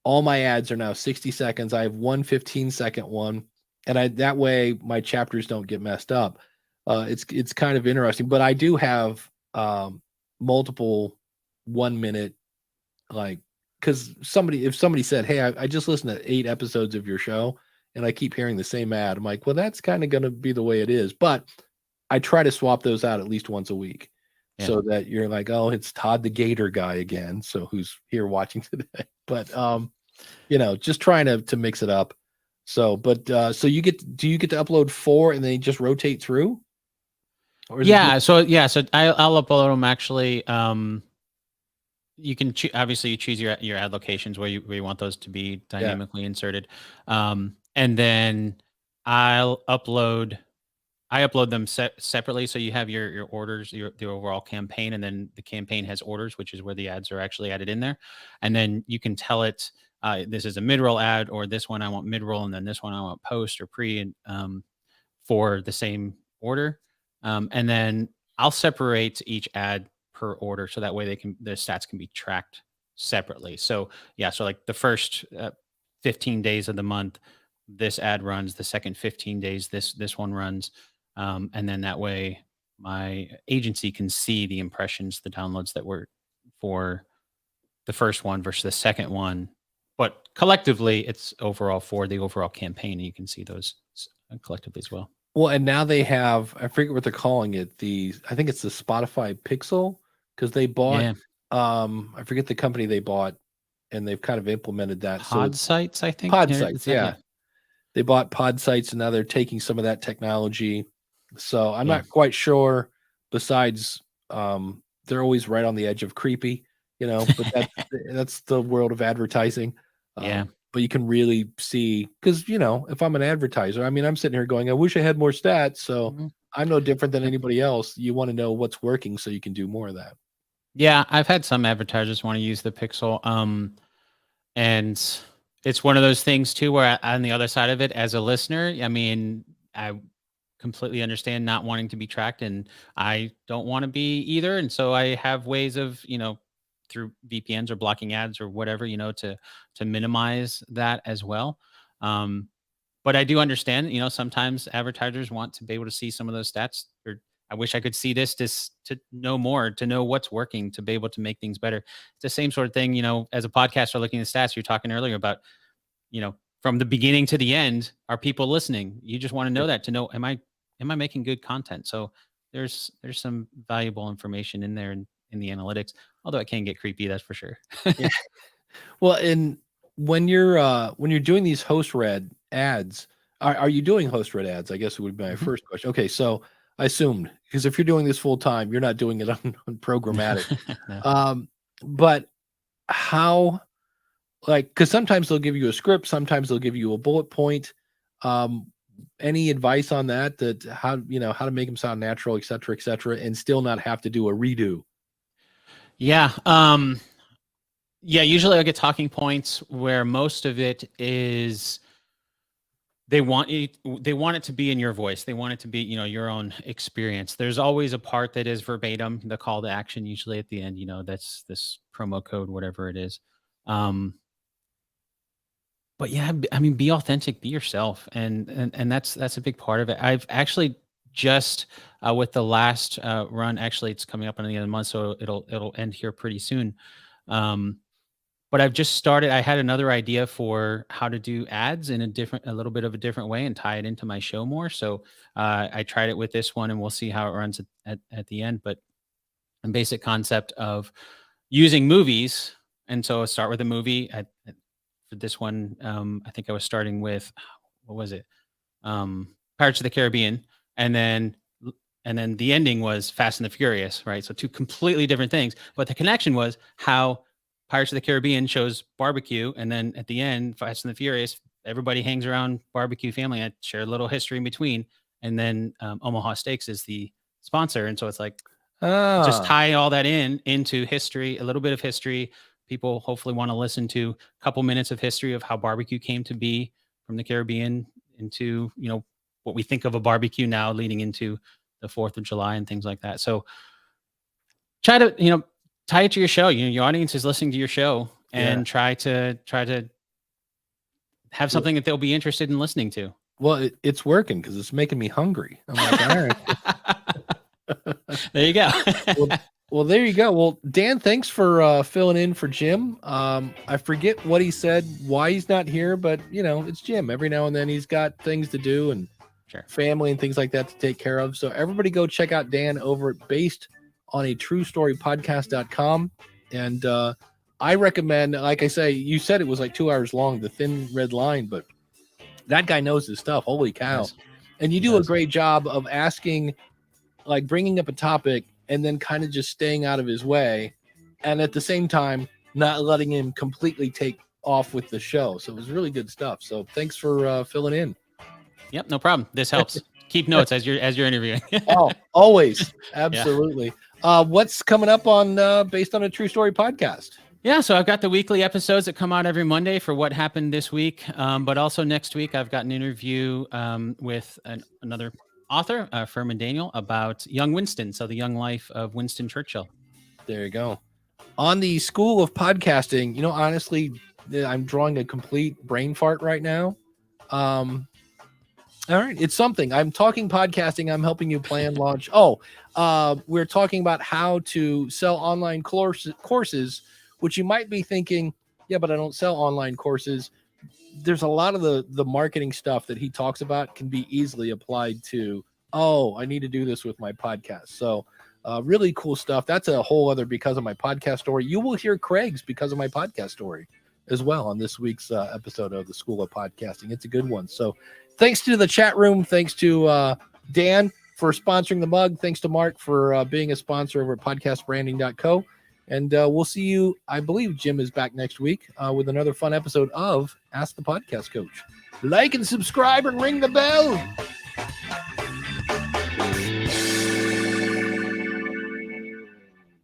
all my ads are now 60 seconds. I have one 15-second one, and that way my chapters don't get messed up. It's kind of interesting, but I do have multiple 1 minute, like, because if somebody said, hey, I just listened to 8 episodes of your show and I keep hearing the same ad, I'm like, well, that's kind of going to be the way it is. But I try to swap those out at least once a week, so that you're like, oh, it's Todd the Gator guy again. So who's here watching today? But just trying to mix it up. So, but so do you get to upload 4 and then you just rotate through? Or so I'll upload them actually. You can obviously you choose your ad locations where you want those to be dynamically inserted, and then I upload them separately. So you have your orders, the overall campaign, and then the campaign has orders, which is where the ads are actually added in there, and then you can tell it this is a mid-roll ad, or this one I want mid-roll, and then this one I want post or pre, and for the same order, and then I'll separate each ad per order, so that way the stats can be tracked separately. So so like the first 15 days of the month, this ad runs. The second 15 days, this one runs, and then that way my agency can see the impressions, the downloads that were for the first one versus the second one. But collectively, it's overall for the overall campaign, and you can see those collectively as well. Well, and now they have, I forget what they're calling it. I think it's the Spotify Pixel, because they bought, I forget the company they bought, and they've kind of implemented that. Podsights, I think. Podsights, yeah. They bought Podsights, and now they're taking some of that technology. So I'm not quite sure. Besides, they're always right on the edge of creepy, but that's the world of advertising. But you can really see, because, if I'm an advertiser, I mean, I'm sitting here going, I wish I had more stats. So I'm no different than anybody else. You want to know what's working so you can do more of that. Yeah, I've had some advertisers want to use the Pixel. And it's one of those things too, where on the other side of it, as a listener, I mean, I completely understand not wanting to be tracked, and I don't want to be either. And so I have ways of, through VPNs or blocking ads or whatever, to minimize that as well. But I do understand, sometimes advertisers want to be able to see some of those stats, or I wish I could see this to know more, to know what's working, to be able to make things better. It's the same sort of thing, as a podcaster looking at the stats, you're talking earlier about, from the beginning to the end, are people listening? You just want to know that, to know, am I making good content? So there's some valuable information in there in the analytics, although it can get creepy, that's for sure. Well, and when you're doing these host read ads, are you doing host read ads? I guess it would be my first question. Okay, so I assumed, because if you're doing this full time, you're not doing it on programmatic. No. But how, because sometimes they'll give you a script, sometimes they'll give you a bullet point. Any advice on that how to make them sound natural, et cetera, and still not have to do a redo? Yeah. Usually I get talking points where most of it is they want it to be in your voice. They want it to be, your own experience. There's always a part that is verbatim, the call to action, usually at the end, that's this promo code, whatever it is. But yeah, I mean, be authentic, be yourself. And that's a big part of it. I've actually just with the last run, actually it's coming up on the end of the month, so it'll end here pretty soon. But I've just started. I had another idea for how to do ads in a little bit of a different way and tie it into my show more. So I tried it with this one, and we'll see how it runs at the end. But a basic concept of using movies, and so I'll start with a movie. For this one, I think I was starting with, what was it? Pirates of the Caribbean, and then the ending was Fast and the Furious, right? So two completely different things, but the connection was how Pirates of the Caribbean shows barbecue, and then at the end, Fast and the Furious, everybody hangs around barbecue family and share a little history in between, and then Omaha Steaks is the sponsor, and so it's like just tie all that into history, a little bit of history. People hopefully want to listen to a couple minutes of history of how barbecue came to be from the Caribbean into, you know, what we think of a barbecue now leading into the 4th of July and things like that. So try to, you know, tie it to your show. You know, your audience is listening to your show, and try to have something that they'll be interested in listening to. Well, it's working because it's making me hungry. I'm like, all right. There you go. Well, there you go. Well, Dan, thanks for filling in for Jim. I forget what he said, why he's not here, but you know, it's Jim. Every now and then he's got things to do and family and things like that to take care of. So everybody go check out Dan over at basedonatruestorypodcast.com. And I recommend, like I say, you said it was like 2 hours long, the Thin Red Line, but that guy knows his stuff. Holy cow. Yes. And you do a great job of asking, like bringing up a topic and then kind of just staying out of his way. And at the same time, not letting him completely take off with the show. So it was really good stuff. So thanks for filling in. Yep. No problem. This helps. Keep notes as you're interviewing. Oh, always. Absolutely. Yeah. What's coming up on Based on a True Story podcast? Yeah, so I've got the weekly episodes that come out every Monday for what happened this week. But also next week, I've got an interview with another author, Furman Daniel, about young Winston. So the young life of Winston Churchill. There you go. On the School of Podcasting, you know, honestly, I'm drawing a complete brain fart right now. All right. It's something. I'm talking podcasting. I'm helping you plan launch. We're talking about how to sell online courses, which you might be thinking, yeah, but I don't sell online courses. There's a lot of the marketing stuff that he talks about can be easily applied to, I need to do this with my podcast. So really cool stuff. That's a whole other Because of My Podcast story. You will hear Craig's Because of My Podcast story as well on this week's episode of the School of Podcasting. It's a good one. So thanks to the chat room. Thanks to Dan for sponsoring the mug. Thanks to Mark for being a sponsor over at podcastbranding.co. And we'll see you. I believe Jim is back next week with another fun episode of Ask the Podcast Coach. Like and subscribe and ring the bell.